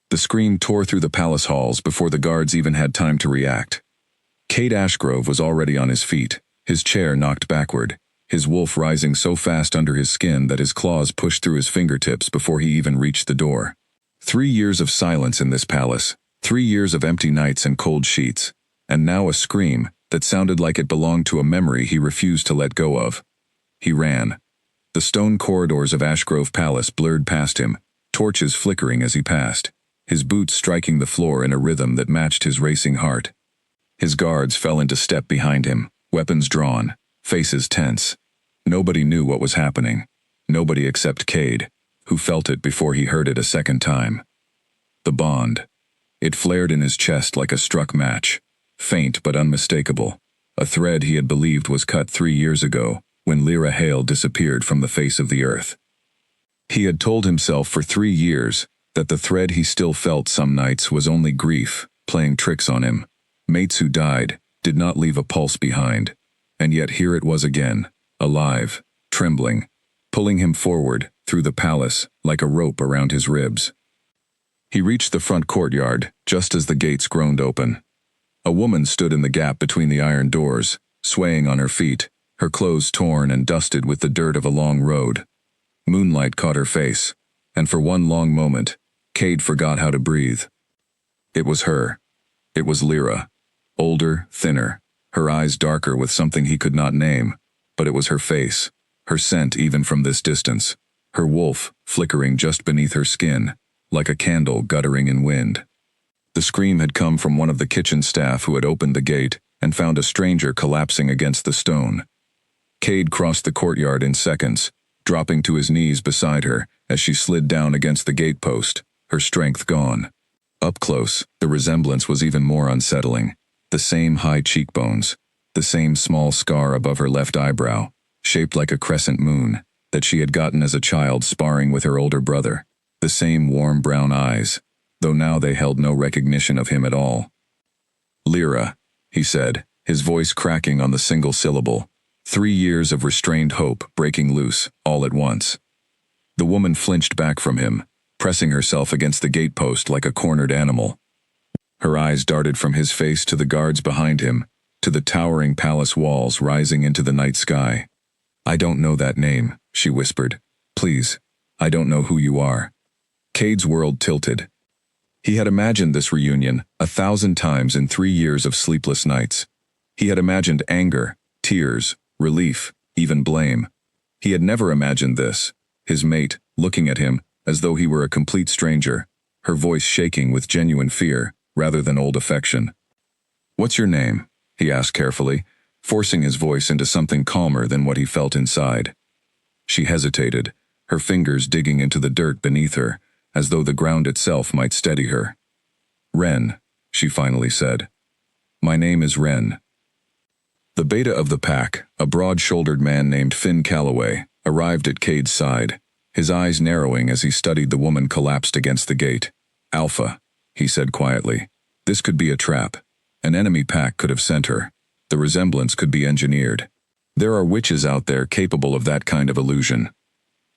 The scream tore through the palace halls before the guards even had time to react. Cade Ashgrove was already on his feet, his chair knocked backward, his wolf rising so fast under his skin that his claws pushed through his fingertips before he even reached the door. 3 years of silence in this palace, 3 years of empty nights and cold sheets, and now a scream that sounded like it belonged to a memory he refused to let go of. He ran. The stone corridors of Ashgrove Palace blurred past him, torches flickering as he passed, his boots striking the floor in a rhythm that matched his racing heart. His guards fell into step behind him, weapons drawn, faces tense. Nobody knew what was happening. Nobody except Cade, who felt it before he heard it a second time. The bond. It flared in his chest like a struck match, faint but unmistakable, a thread he had believed was cut 3 years ago, when Lyra Hale disappeared from the face of the earth. He had told himself for 3 years that the thread he still felt some nights was only grief, playing tricks on him. Mates who died did not leave a pulse behind, and yet here it was again, alive, trembling, pulling him forward through the palace like a rope around his ribs. He reached the front courtyard just as the gates groaned open. A woman stood in the gap between the iron doors, swaying on her feet, her clothes torn and dusted with the dirt of a long road. Moonlight caught her face, and for one long moment, Cade forgot how to breathe. It was her. It was Lyra. Older, thinner, her eyes darker with something he could not name, but it was her face, her scent even from this distance, her wolf flickering just beneath her skin, like a candle guttering in wind. The scream had come from one of the kitchen staff who had opened the gate and found a stranger collapsing against the stone. Cade crossed the courtyard in seconds, dropping to his knees beside her as she slid down against the gatepost, her strength gone. Up close, the resemblance was even more unsettling. The same high cheekbones, the same small scar above her left eyebrow, shaped like a crescent moon, that she had gotten as a child sparring with her older brother. The same warm brown eyes, though now they held no recognition of him at all. "Lyra," he said, his voice cracking on the single syllable. 3 years of restrained hope breaking loose, all at once. The woman flinched back from him, pressing herself against the gatepost like a cornered animal. Her eyes darted from his face to the guards behind him, to the towering palace walls rising into the night sky. "I don't know that name," she whispered. "Please, I don't know who you are." Cade's world tilted. He had imagined this reunion 1,000 times in 3 years of sleepless nights. He had imagined anger, tears, relief, even blame. He had never imagined this, his mate, looking at him as though he were a complete stranger, her voice shaking with genuine fear, rather than old affection. "What's your name?" he asked carefully, forcing his voice into something calmer than what he felt inside. She hesitated, her fingers digging into the dirt beneath her, as though the ground itself might steady her. "Ren," she finally said. "My name is Ren." The beta of the pack, a broad-shouldered man named Finn Calloway, arrived at Cade's side, his eyes narrowing as he studied the woman collapsed against the gate. "Alpha," he said quietly. "This could be a trap. An enemy pack could have sent her. The resemblance could be engineered. There are witches out there capable of that kind of illusion."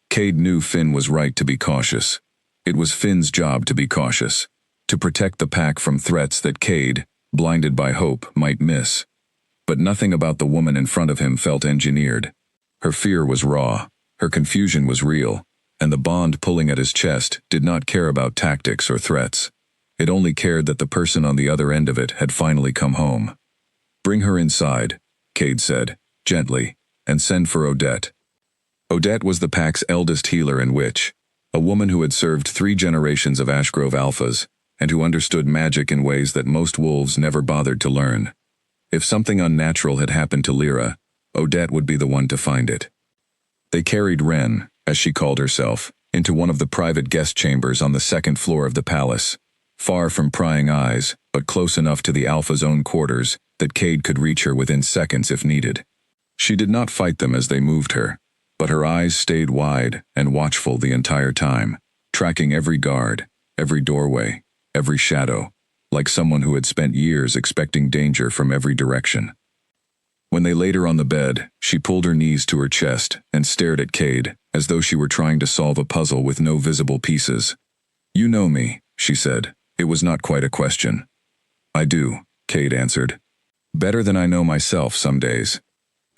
Cade knew Finn was right to be cautious. It was Finn's job to be cautious, to protect the pack from threats that Cade, blinded by hope, might miss. But nothing about the woman in front of him felt engineered. Her fear was raw, her confusion was real, and the bond pulling at his chest did not care about tactics or threats. It only cared that the person on the other end of it had finally come home. "Bring her inside," Cade said, gently, "and send for Odette." Odette was the pack's eldest healer and witch, a woman who had served 3 generations of Ashgrove Alphas, and who understood magic in ways that most wolves never bothered to learn. If something unnatural had happened to Lyra, Odette would be the one to find it. They carried Ren, as she called herself, into one of the private guest chambers on the 2nd floor of the palace, far from prying eyes, but close enough to the Alpha's own quarters that Cade could reach her within seconds if needed. She did not fight them as they moved her, but her eyes stayed wide and watchful the entire time, tracking every guard, every doorway, every shadow, like someone who had spent years expecting danger from every direction. When they laid her on the bed, she pulled her knees to her chest and stared at Cade, as though she were trying to solve a puzzle with no visible pieces. "You know me," she said. It was not quite a question. I do, Cade answered. Better than I know myself some days.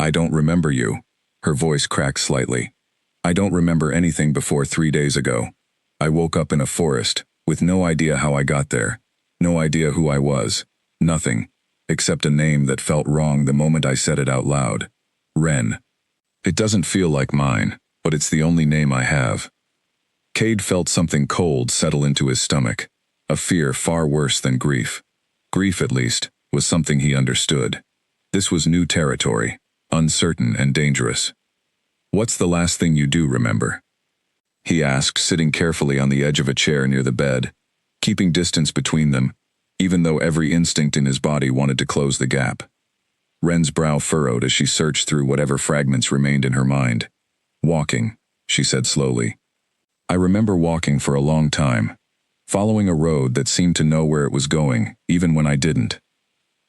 I don't remember you. Her voice cracked slightly. I don't remember anything before 3 days ago. I woke up in a forest, with no idea how I got there. No idea who I was. Nothing. Except a name that felt wrong the moment I said it out loud. Ren. It doesn't feel like mine, but it's the only name I have. Cade felt something cold settle into his stomach. A fear far worse than grief. Grief, at least, was something he understood. This was new territory, uncertain and dangerous. What's the last thing you do remember? He asked, sitting carefully on the edge of a chair near the bed, keeping distance between them, even though every instinct in his body wanted to close the gap. Ren's brow furrowed as she searched through whatever fragments remained in her mind. Walking, she said slowly. I remember walking for a long time, following a road that seemed to know where it was going, even when I didn't.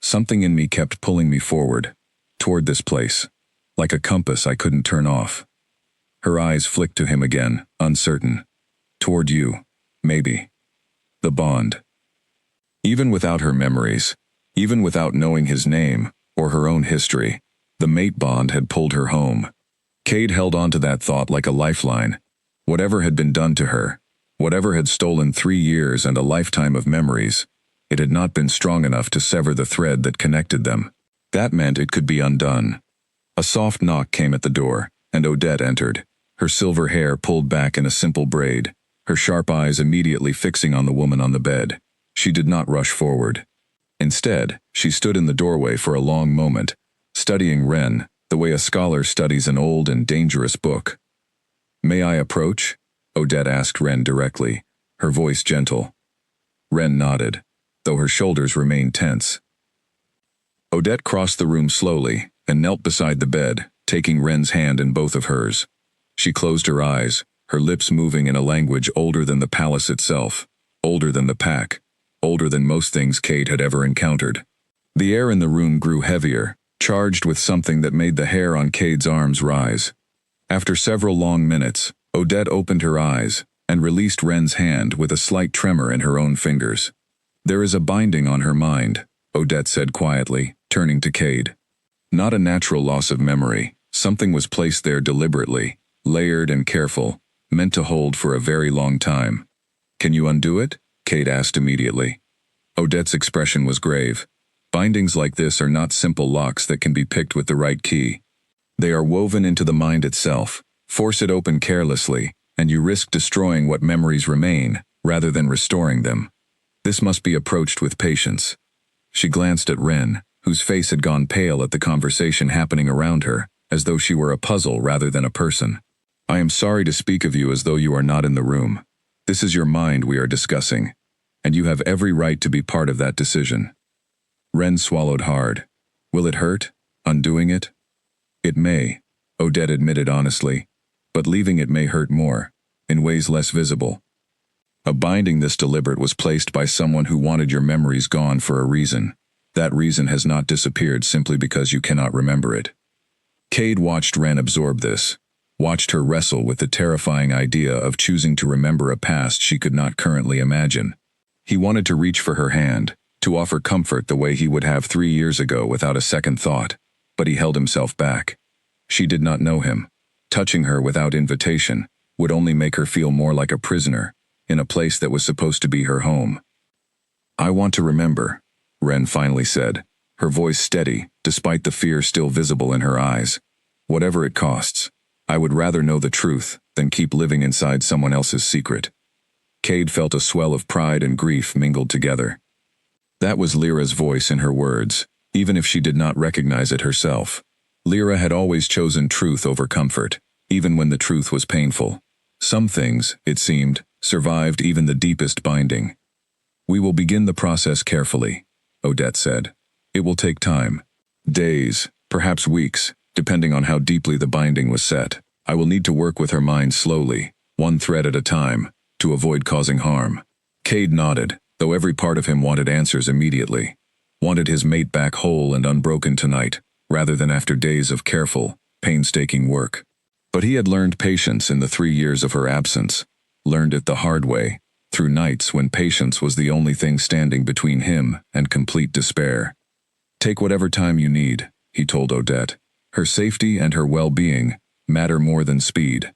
Something in me kept pulling me forward, toward this place, like a compass I couldn't turn off. Her eyes flicked to him again, uncertain. Toward you, maybe. The bond. Even without her memories, even without knowing his name, or her own history, the mate bond had pulled her home. Cade held on to that thought like a lifeline. Whatever had been done to her, whatever had stolen 3 years and a lifetime of memories, it had not been strong enough to sever the thread that connected them. That meant it could be undone. A soft knock came at the door, and Odette entered, her silver hair pulled back in a simple braid, her sharp eyes immediately fixing on the woman on the bed. She did not rush forward. Instead, she stood in the doorway for a long moment, studying Ren the way a scholar studies an old and dangerous book. May I approach? Odette asked Ren directly, her voice gentle. Ren nodded, though her shoulders remained tense. Odette crossed the room slowly and knelt beside the bed, taking Ren's hand in both of hers. She closed her eyes, her lips moving in a language older than the palace itself, older than the pack, older than most things Cade had ever encountered. The air in the room grew heavier, charged with something that made the hair on Cade's arms rise. After several long minutes, Odette opened her eyes and released Ren's hand with a slight tremor in her own fingers. There is a binding on her mind, Odette said quietly, turning to Cade. Not a natural loss of memory. Something was placed there deliberately, layered and careful, meant to hold for a very long time. Can you undo it? Cade asked immediately. Odette's expression was grave. Bindings like this are not simple locks that can be picked with the right key. They are woven into the mind itself. Force it open carelessly, and you risk destroying what memories remain, rather than restoring them. This must be approached with patience. She glanced at Ren, whose face had gone pale at the conversation happening around her, as though she were a puzzle rather than a person. I am sorry to speak of you as though you are not in the room. This is your mind we are discussing, and you have every right to be part of that decision. Ren swallowed hard. Will it hurt, undoing it? It may, Odette admitted honestly, but leaving it may hurt more, in ways less visible. A binding this deliberate was placed by someone who wanted your memories gone for a reason. That reason has not disappeared simply because you cannot remember it. Cade watched Ren absorb this, watched her wrestle with the terrifying idea of choosing to remember a past she could not currently imagine. He wanted to reach for her hand, to offer comfort the way he would have 3 years ago without a second thought, but he held himself back. She did not know him. Touching her without invitation would only make her feel more like a prisoner, in a place that was supposed to be her home. I want to remember, Ren finally said, her voice steady, despite the fear still visible in her eyes. Whatever it costs, I would rather know the truth than keep living inside someone else's secret. Cade felt a swell of pride and grief mingled together. That was Lyra's voice in her words, even if she did not recognize it herself. Lyra had always chosen truth over comfort, even when the truth was painful. Some things, it seemed, survived even the deepest binding. We will begin the process carefully, Odette said. It will take time. Days, perhaps weeks, depending on how deeply the binding was set. I will need to work with her mind slowly, one thread at a time, to avoid causing harm. Cade nodded, though every part of him wanted answers immediately. Wanted his mate back whole and unbroken tonight, rather than after days of careful, painstaking work. But he had learned patience in the 3 years of her absence, learned it the hard way, through nights when patience was the only thing standing between him and complete despair. "Take whatever time you need," he told Odette. "Her safety and her well-being matter more than speed."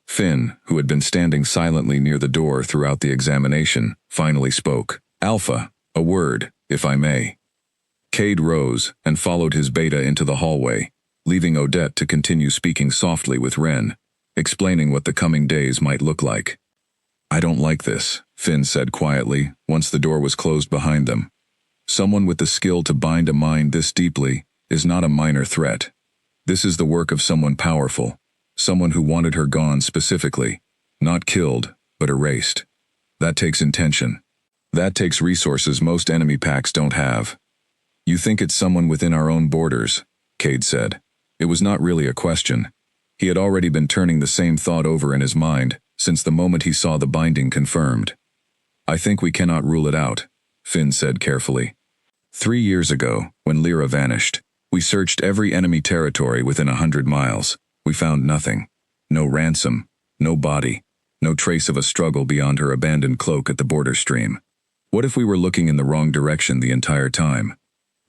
Finn, who had been standing silently near the door throughout the examination, finally spoke. "Alpha, a word, if I may." Cade rose and followed his beta into the hallway, leaving Odette to continue speaking softly with Ren, explaining what the coming days might look like. "I don't like this," Finn said quietly, once the door was closed behind them. "Someone with the skill to bind a mind this deeply is not a minor threat. This is the work of someone powerful, someone who wanted her gone specifically, not killed, but erased. That takes intention. That takes resources most enemy packs don't have." "You think it's someone within our own borders," Cade said. It was not really a question. He had already been turning the same thought over in his mind since the moment he saw the binding confirmed. "I think we cannot rule it out," Finn said carefully. 3 years ago, when Lyra vanished, we searched every enemy territory within 100 miles. We found nothing. No ransom, no body, no trace of a struggle beyond her abandoned cloak at the border stream. What if we were looking in the wrong direction the entire time?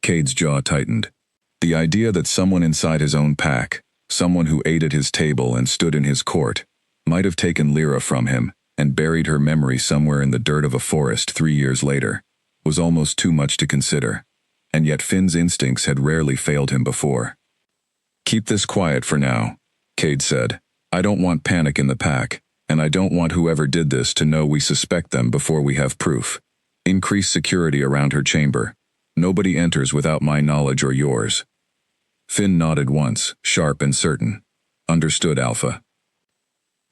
Cade's jaw tightened. The idea that someone inside his own pack, someone who ate at his table and stood in his court, might have taken Lyra from him and buried her memory somewhere in the dirt of a forest 3 years later, was almost too much to consider. And yet Finn's instincts had rarely failed him before. "Keep this quiet for now," Cade said. "I don't want panic in the pack, and I don't want whoever did this to know we suspect them before we have proof. Increase security around her chamber. Nobody enters without my knowledge or yours." Finn nodded once, sharp and certain. "Understood, Alpha."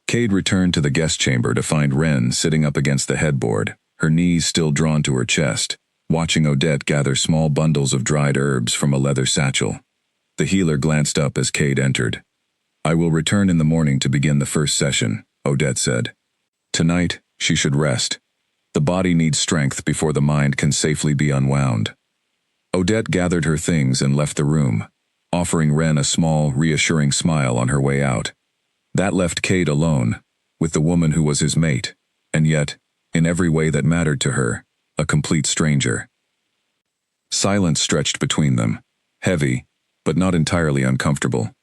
Cade returned to the guest chamber to find Ren sitting up against the headboard, her knees still drawn to her chest, watching Odette gather small bundles of dried herbs from a leather satchel. The healer glanced up as Cade entered. "I will return in the morning to begin the first session," Odette said. "Tonight, she should rest. The body needs strength before the mind can safely be unwound." Odette gathered her things and left the room, offering Ren a small, reassuring smile on her way out. That left Cade alone, with the woman who was his mate, and yet, in every way that mattered to her, a complete stranger. Silence stretched between them, heavy, but not entirely uncomfortable.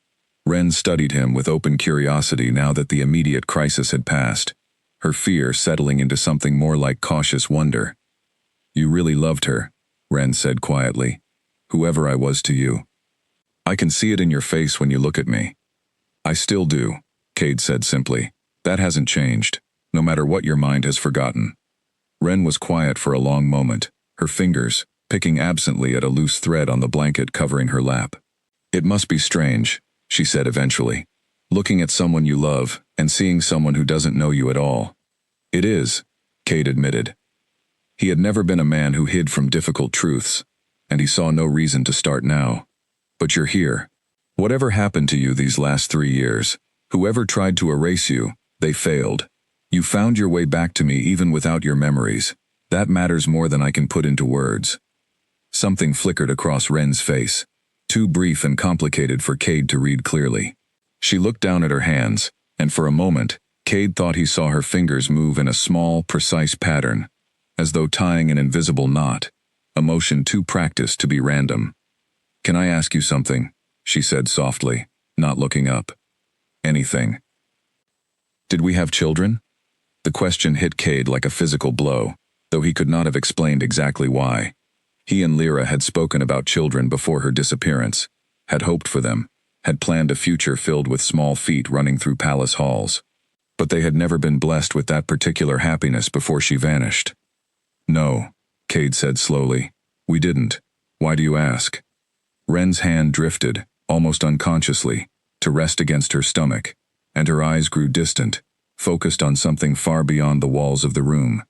Ren studied him with open curiosity now that the immediate crisis had passed, her fear settling into something more like cautious wonder. "You really loved her," Ren said quietly. "Whoever I was to you. I can see it in your face when you look at me." "I still do," Cade said simply. "That hasn't changed, no matter what your mind has forgotten." Ren was quiet for a long moment, her fingers picking absently at a loose thread on the blanket covering her lap. "It must be strange," she said eventually, "looking at someone you love and seeing someone who doesn't know you at all." "It is," Cade admitted. He had never been a man who hid from difficult truths, and he saw no reason to start now. "But you're here. Whatever happened to you these last 3 years, whoever tried to erase you, they failed. You found your way back to me even without your memories. That matters more than I can put into words." Something flickered across Ren's face, too brief and complicated for Cade to read clearly. She looked down at her hands, and for a moment, Cade thought he saw her fingers move in a small, precise pattern, as though tying an invisible knot, a motion too practiced to be random. "Can I ask you something?" she said softly, not looking up. "Anything." "Did we have children?" The question hit Cade like a physical blow, though he could not have explained exactly why. He and Lyra had spoken about children before her disappearance, had hoped for them, had planned a future filled with small feet running through palace halls. But they had never been blessed with that particular happiness before she vanished. "No," Cade said slowly. "We didn't. Why do you ask?" Ren's hand drifted, almost unconsciously, to rest against her stomach, and her eyes grew distant, focused on something far beyond the walls of the room.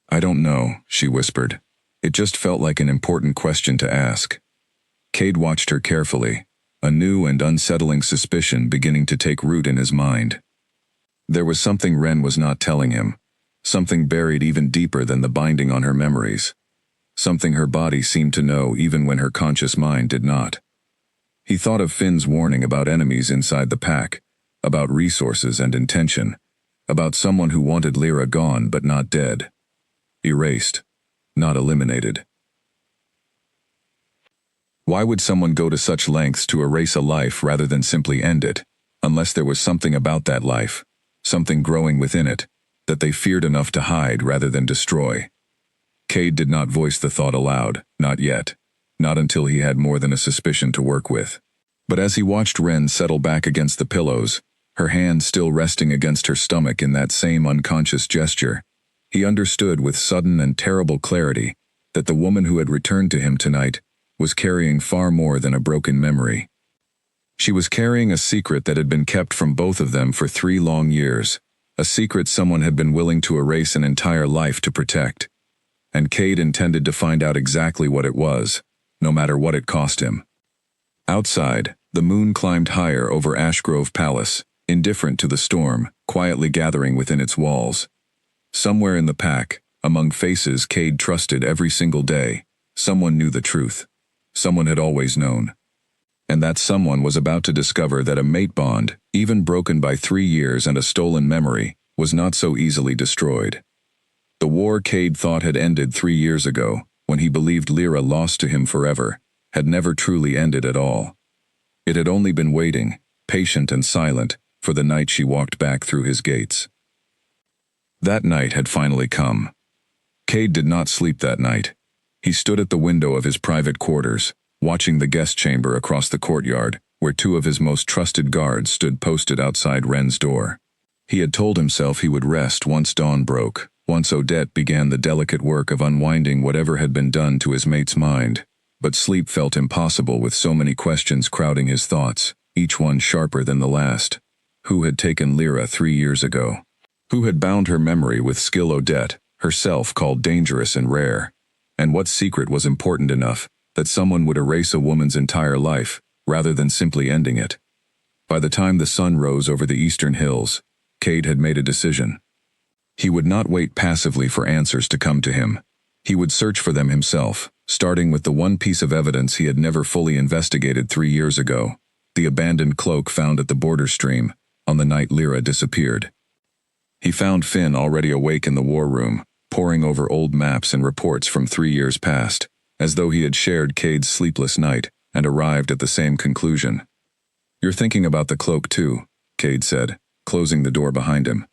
"I don't know," she whispered. It just felt like an important question to ask. Cade watched her carefully, a new and unsettling suspicion beginning to take root in his mind. There was something Ren was not telling him, something buried even deeper than the binding on her memories, something her body seemed to know even when her conscious mind did not. He thought of Finn's warning about enemies inside the pack, about resources and intention, About someone who wanted Lyra gone but not dead. Erased, not eliminated. Why would someone go to such lengths to erase a life rather than simply end it, unless there was something about that life, something growing within it, that they feared enough to hide rather than destroy? Cade did not voice the thought aloud, not yet, not until he had more than a suspicion to work with. But as he watched Ren settle back against the pillows, her hand still resting against her stomach in that same unconscious gesture, he understood with sudden and terrible clarity that the woman who had returned to him tonight was carrying far more than a broken memory. She was carrying a secret that had been kept from both of them for 3 long years, a secret someone had been willing to erase an entire life to protect. And Cade intended to find out exactly what it was, no matter what it cost him. Outside, the moon climbed higher over Ashgrove Palace, indifferent to the storm, quietly gathering within its walls. Somewhere in the pack, among faces Cade trusted every single day, someone knew the truth. Someone had always known. And that someone was about to discover that a mate bond, even broken by 3 years and a stolen memory, was not so easily destroyed. The war Cade thought had ended 3 years ago, when he believed Lyra lost to him forever, had never truly ended at all. It had only been waiting, patient and silent, for the night she walked back through his gates. That night had finally come. Cade did not sleep that night. He stood at the window of his private quarters, watching the guest chamber across the courtyard, where 2 of his most trusted guards stood posted outside Ren's door. He had told himself he would rest once dawn broke, once Odette began the delicate work of unwinding whatever had been done to his mate's mind. But sleep felt impossible with so many questions crowding his thoughts, each one sharper than the last. Who had taken Lyra 3 years ago? Who had bound her memory with skill Odette, herself called dangerous and rare? And what secret was important enough that someone would erase a woman's entire life, rather than simply ending it? By the time the sun rose over the eastern hills, Cade had made a decision. He would not wait passively for answers to come to him. He would search for them himself, starting with the one piece of evidence he had never fully investigated 3 years ago, the abandoned cloak found at the border stream, on the night Lyra disappeared. He found Finn already awake in the war room, poring over old maps and reports from 3 years past, as though he had shared Cade's sleepless night and arrived at the same conclusion. "You're thinking about the cloak too," Cade said, closing the door behind him.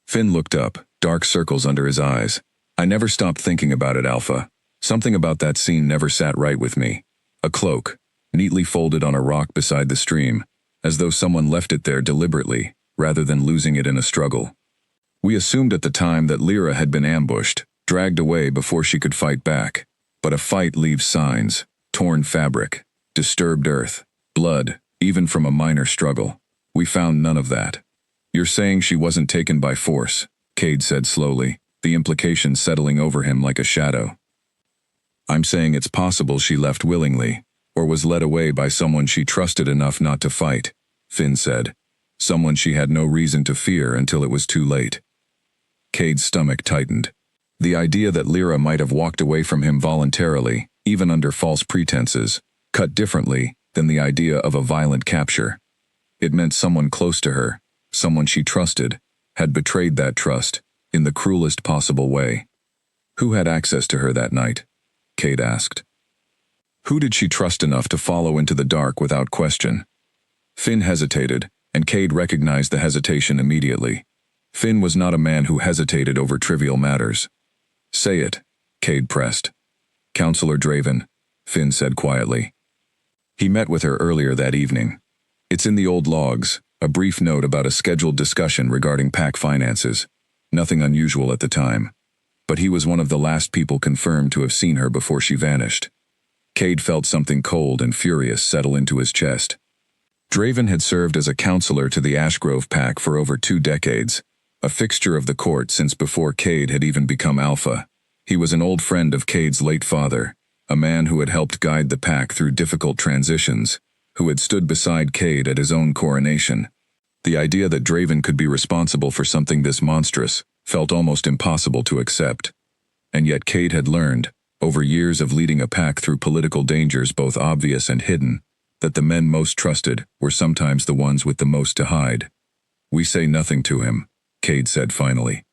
Finn looked up, dark circles under his eyes. "I never stopped thinking about it, Alpha. Something about that scene never sat right with me. A cloak, neatly folded on a rock beside the stream, as though someone left it there deliberately, rather than losing it in a struggle. We assumed at the time that Lyra had been ambushed, dragged away before she could fight back. But a fight leaves signs, torn fabric, disturbed earth, blood, even from a minor struggle. We found none of that." "You're saying she wasn't taken by force," Cade said slowly, the implication settling over him like a shadow. "I'm saying it's possible she left willingly, or was led away by someone she trusted enough not to fight," Finn said. "Someone she had no reason to fear until it was too late." Cade's stomach tightened. The idea that Lyra might have walked away from him voluntarily, even under false pretenses, cut differently than the idea of a violent capture. It meant someone close to her, someone she trusted, had betrayed that trust, in the cruelest possible way. Who had access to her that night? Cade asked. Who did she trust enough to follow into the dark without question? Finn hesitated, and Cade recognized the hesitation immediately. Finn was not a man who hesitated over trivial matters. "Say it," Cade pressed. "Counselor Draven," Finn said quietly. He met with her earlier that evening. It's in the old logs, a brief note about a scheduled discussion regarding pack finances. Nothing unusual at the time. But he was one of the last people confirmed to have seen her before she vanished. Cade felt something cold and furious settle into his chest. Draven had served as a counselor to the Ashgrove pack for over 2 decades, a fixture of the court since before Cade had even become Alpha. He was an old friend of Cade's late father, a man who had helped guide the pack through difficult transitions, who had stood beside Cade at his own coronation. The idea that Draven could be responsible for something this monstrous felt almost impossible to accept. And yet Cade had learned, over years of leading a pack through political dangers both obvious and hidden, that the men most trusted were sometimes the ones with the most to hide. "We say nothing to him," Cade said finally.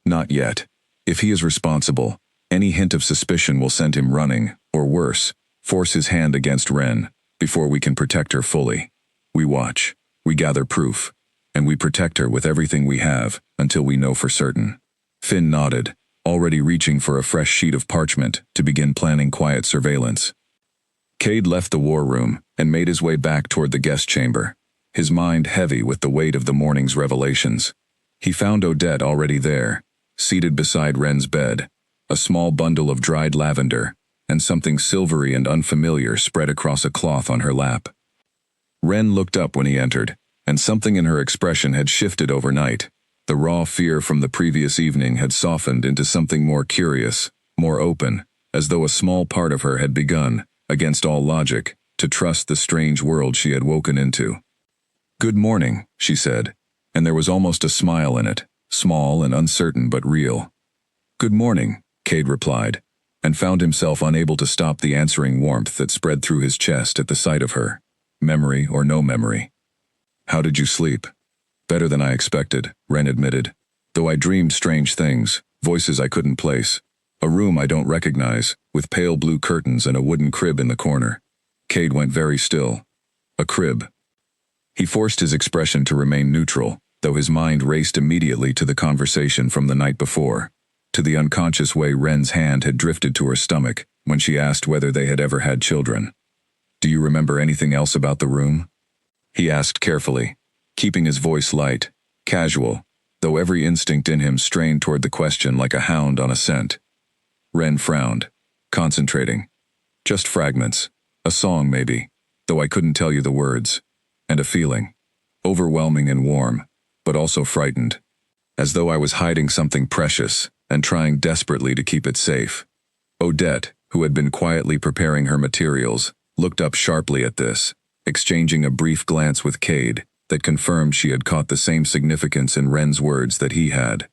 Not yet. If he is responsible, any hint of suspicion will send him running, or worse, force his hand against Ren, before we can protect her fully. We watch, we gather proof, and we protect her with everything we have, until we know for certain. Finn nodded, already reaching for a fresh sheet of parchment to begin planning quiet surveillance. Cade left the war room and made his way back toward the guest chamber, his mind heavy with the weight of the morning's revelations. He found Odette already there, seated beside Ren's bed, a small bundle of dried lavender, and something silvery and unfamiliar spread across a cloth on her lap. Ren looked up when he entered, and something in her expression had shifted overnight. The raw fear from the previous evening had softened into something more curious, more open, as though a small part of her had begun, against all logic, to trust the strange world she had woken into. "Good morning," she said, and there was almost a smile in it, small and uncertain but real. "Good morning," Cade replied, and found himself unable to stop the answering warmth that spread through his chest at the sight of her, memory or no memory. "How did you sleep?" "Better than I expected," Ren admitted, "though I dreamed strange things, voices I couldn't place. A room I don't recognize, with pale blue curtains and a wooden crib in the corner." Cade went very still. "A crib." He forced his expression to remain neutral, though his mind raced immediately to the conversation from the night before, to the unconscious way Ren's hand had drifted to her stomach when she asked whether they had ever had children. "Do you remember anything else about the room?" he asked carefully, keeping his voice light, casual, though every instinct in him strained toward the question like a hound on a scent. Ren frowned, concentrating. "Just fragments. A song, maybe, though I couldn't tell you the words. And a feeling. Overwhelming and warm, but also frightened. As though I was hiding something precious and trying desperately to keep it safe." Odette, who had been quietly preparing her materials, looked up sharply at this, exchanging a brief glance with Cade that confirmed she had caught the same significance in Ren's words that he had.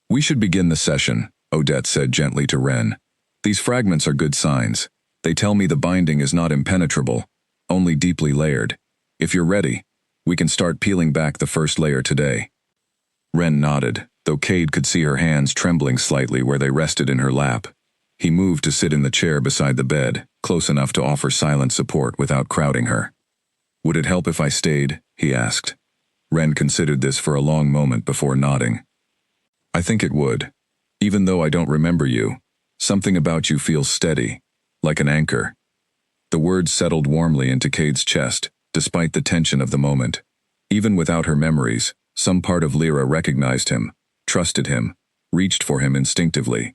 "We should begin the session," Odette said gently to Ren. "These fragments are good signs. They tell me the binding is not impenetrable, only deeply layered. If you're ready, we can start peeling back the first layer today." Ren nodded, though Cade could see her hands trembling slightly where they rested in her lap. He moved to sit in the chair beside the bed, close enough to offer silent support without crowding her. "Would it help if I stayed?" he asked. Ren considered this for a long moment before nodding. "I think it would. Even though I don't remember you, something about you feels steady, like an anchor." The words settled warmly into Cade's chest, despite the tension of the moment. Even without her memories, some part of Lyra recognized him, trusted him, reached for him instinctively.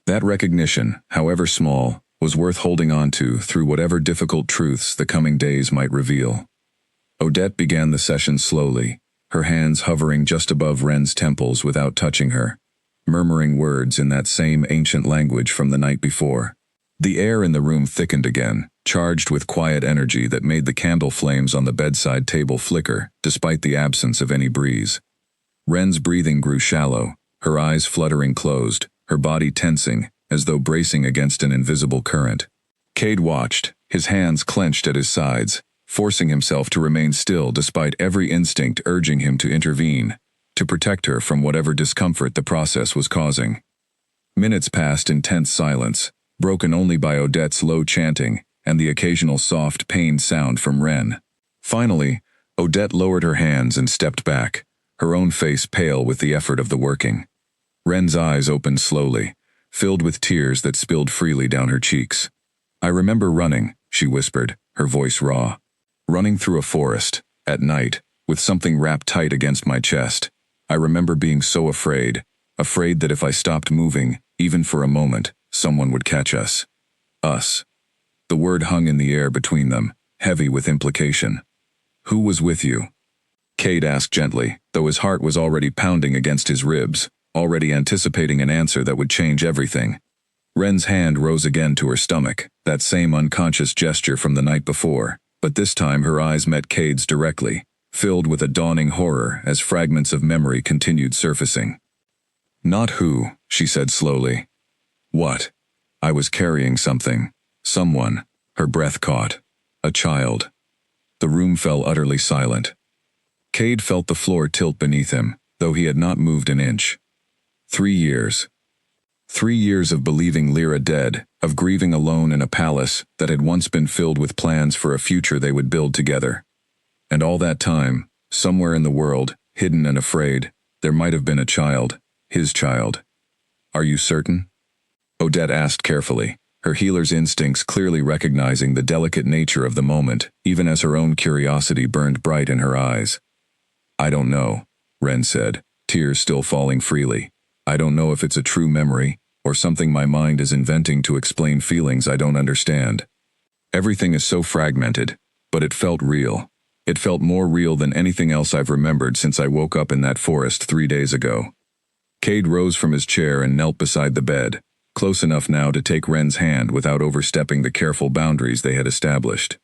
That recognition, however small, was worth holding on to through whatever difficult truths the coming days might reveal. Odette began the session slowly, her hands hovering just above Ren's temples without touching her, murmuring words in that same ancient language from the night before. The air in the room thickened again, charged with quiet energy that made the candle flames on the bedside table flicker, despite the absence of any breeze. Ren's breathing grew shallow, her eyes fluttering closed, her body tensing, as though bracing against an invisible current. Cade watched, his hands clenched at his sides, forcing himself to remain still despite every instinct urging him to intervene, to protect her from whatever discomfort the process was causing. Minutes passed in tense silence, broken only by Odette's low chanting and the occasional soft, pained sound from Ren. Finally, Odette lowered her hands and stepped back, her own face pale with the effort of the working. Ren's eyes opened slowly, filled with tears that spilled freely down her cheeks. "I remember running," she whispered, her voice raw. "Running through a forest, at night, with something wrapped tight against my chest. I remember being so afraid that if I stopped moving, even for a moment, someone would catch us. Us." The word hung in the air between them, heavy with implication. "Who was with you?" Cade asked gently, though his heart was already pounding against his ribs, already anticipating an answer that would change everything. Ren's hand rose again to her stomach, that same unconscious gesture from the night before, but this time her eyes met Cade's directly, filled with a dawning horror as fragments of memory continued surfacing. "Not who," she said slowly. "What? I was carrying something. Someone." Her breath caught. "A child." The room fell utterly silent. Cade felt the floor tilt beneath him, though he had not moved an inch. 3 years. 3 years of believing Lyra dead, of grieving alone in a palace that had once been filled with plans for a future they would build together. And all that time, somewhere in the world, hidden and afraid, there might have been a child, his child. Are you certain? Odette asked carefully, her healer's instincts clearly recognizing the delicate nature of the moment, even as her own curiosity burned bright in her eyes. I don't know, Ren said, tears still falling freely. I don't know if it's a true memory, or something my mind is inventing to explain feelings I don't understand. Everything is so fragmented, but it felt real. It felt more real than anything else I've remembered since I woke up in that forest 3 days ago. Cade rose from his chair and knelt beside the bed, close enough now to take Ren's hand without overstepping the careful boundaries they had established.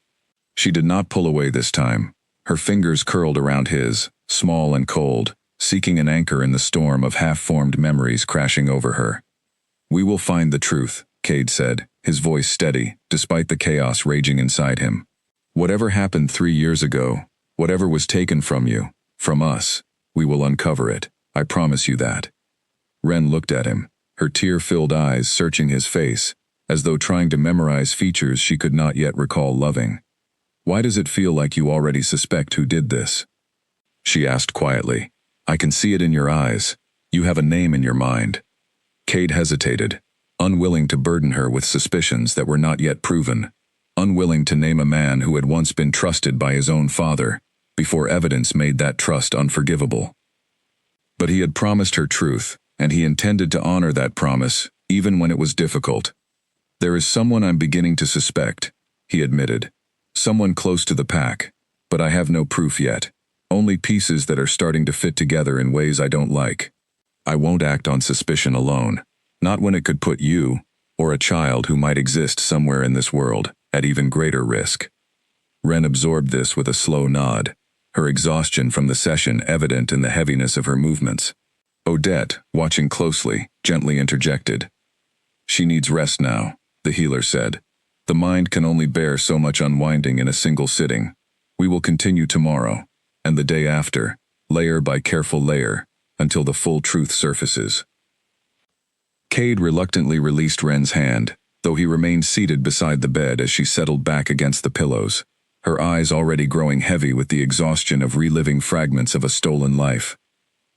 She did not pull away this time. Her fingers curled around his, small and cold, seeking an anchor in the storm of half-formed memories crashing over her. We will find the truth, Cade said, his voice steady, despite the chaos raging inside him. Whatever happened 3 years ago, whatever was taken from you, from us, we will uncover it. I promise you that. Ren looked at him, her tear-filled eyes searching his face, as though trying to memorize features she could not yet recall loving. Why does it feel like you already suspect who did this? She asked quietly. I can see it in your eyes. You have a name in your mind. Cade hesitated, unwilling to burden her with suspicions that were not yet proven, unwilling to name a man who had once been trusted by his own father, before evidence made that trust unforgivable. But he had promised her truth, and he intended to honor that promise, even when it was difficult. There is someone I'm beginning to suspect, he admitted. Someone close to the pack, but I have no proof yet. Only pieces that are starting to fit together in ways I don't like. I won't act on suspicion alone, not when it could put you, or a child who might exist somewhere in this world, at even greater risk. Ren absorbed this with a slow nod, her exhaustion from the session evident in the heaviness of her movements. Odette, watching closely, gently interjected. She needs rest now, the healer said. The mind can only bear so much unwinding in a single sitting. We will continue tomorrow, and the day after, layer by careful layer, until the full truth surfaces. Cade reluctantly released Ren's hand, though he remained seated beside the bed as she settled back against the pillows, her eyes already growing heavy with the exhaustion of reliving fragments of a stolen life.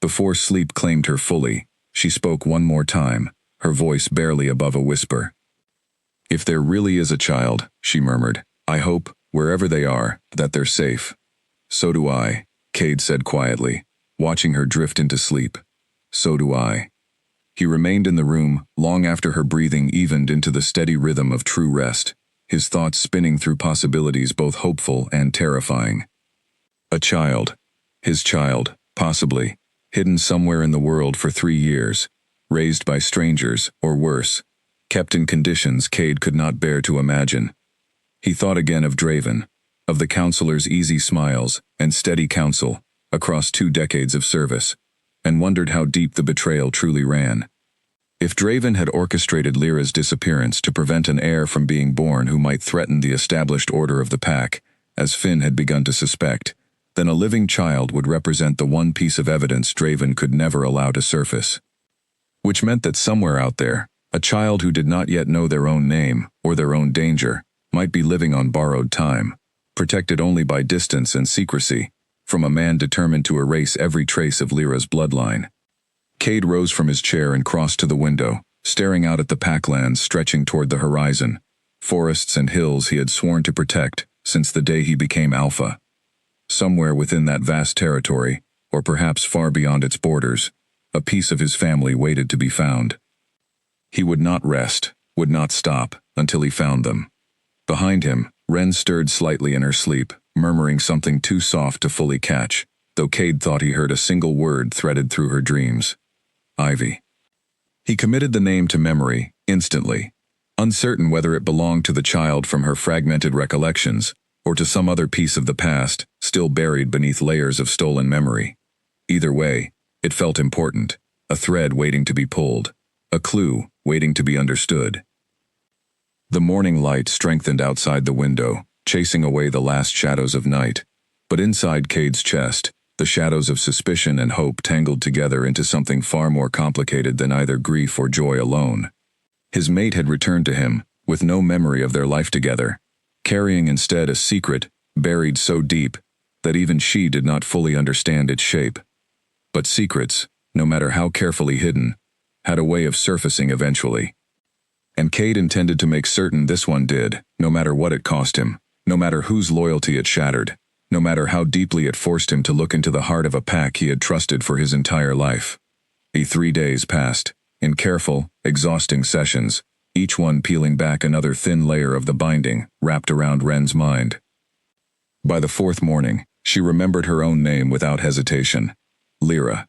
Before sleep claimed her fully, she spoke one more time, her voice barely above a whisper. If there really is a child, she murmured, I hope, wherever they are, that they're safe. So do I, Cade said quietly, watching her drift into sleep. So do I. He remained in the room long after her breathing evened into the steady rhythm of true rest, his thoughts spinning through possibilities both hopeful and terrifying. A child. His child, possibly, hidden somewhere in the world for 3 years, raised by strangers, or worse, kept in conditions Cade could not bear to imagine. He thought again of Draven, of the counselor's easy smiles and steady counsel across 2 decades of service, and wondered how deep the betrayal truly ran. If Draven had orchestrated Lyra's disappearance to prevent an heir from being born who might threaten the established order of the pack, as Finn had begun to suspect, then a living child would represent the one piece of evidence Draven could never allow to surface. Which meant that somewhere out there, a child who did not yet know their own name, or their own danger, might be living on borrowed time, protected only by distance and secrecy, from a man determined to erase every trace of Lyra's bloodline. Cade rose from his chair and crossed to the window, staring out at the packlands stretching toward the horizon, forests and hills he had sworn to protect since the day he became Alpha. Somewhere within that vast territory, or perhaps far beyond its borders, a piece of his family waited to be found. He would not rest, would not stop, until he found them. Behind him, Ren stirred slightly in her sleep, murmuring something too soft to fully catch, though Cade thought he heard a single word threaded through her dreams. Ivy. He committed the name to memory, instantly, uncertain whether it belonged to the child from her fragmented recollections, or to some other piece of the past, still buried beneath layers of stolen memory. Either way, it felt important, a thread waiting to be pulled, a clue waiting to be understood. The morning light strengthened outside the window, chasing away the last shadows of night, but inside Cade's chest, The shadows of suspicion and hope tangled together into something far more complicated than either grief or joy alone. His mate had returned to him, with no memory of their life together, carrying instead a secret, buried so deep that even she did not fully understand its shape. But secrets, no matter how carefully hidden, had a way of surfacing eventually. And Cade intended to make certain this one did, no matter what it cost him, no matter whose loyalty it shattered, no matter how deeply it forced him to look into the heart of a pack he had trusted for his entire life. 3 days passed, in careful, exhausting sessions, each one peeling back another thin layer of the binding wrapped around Ren's mind. By the 4th morning, she remembered her own name without hesitation. Lyra.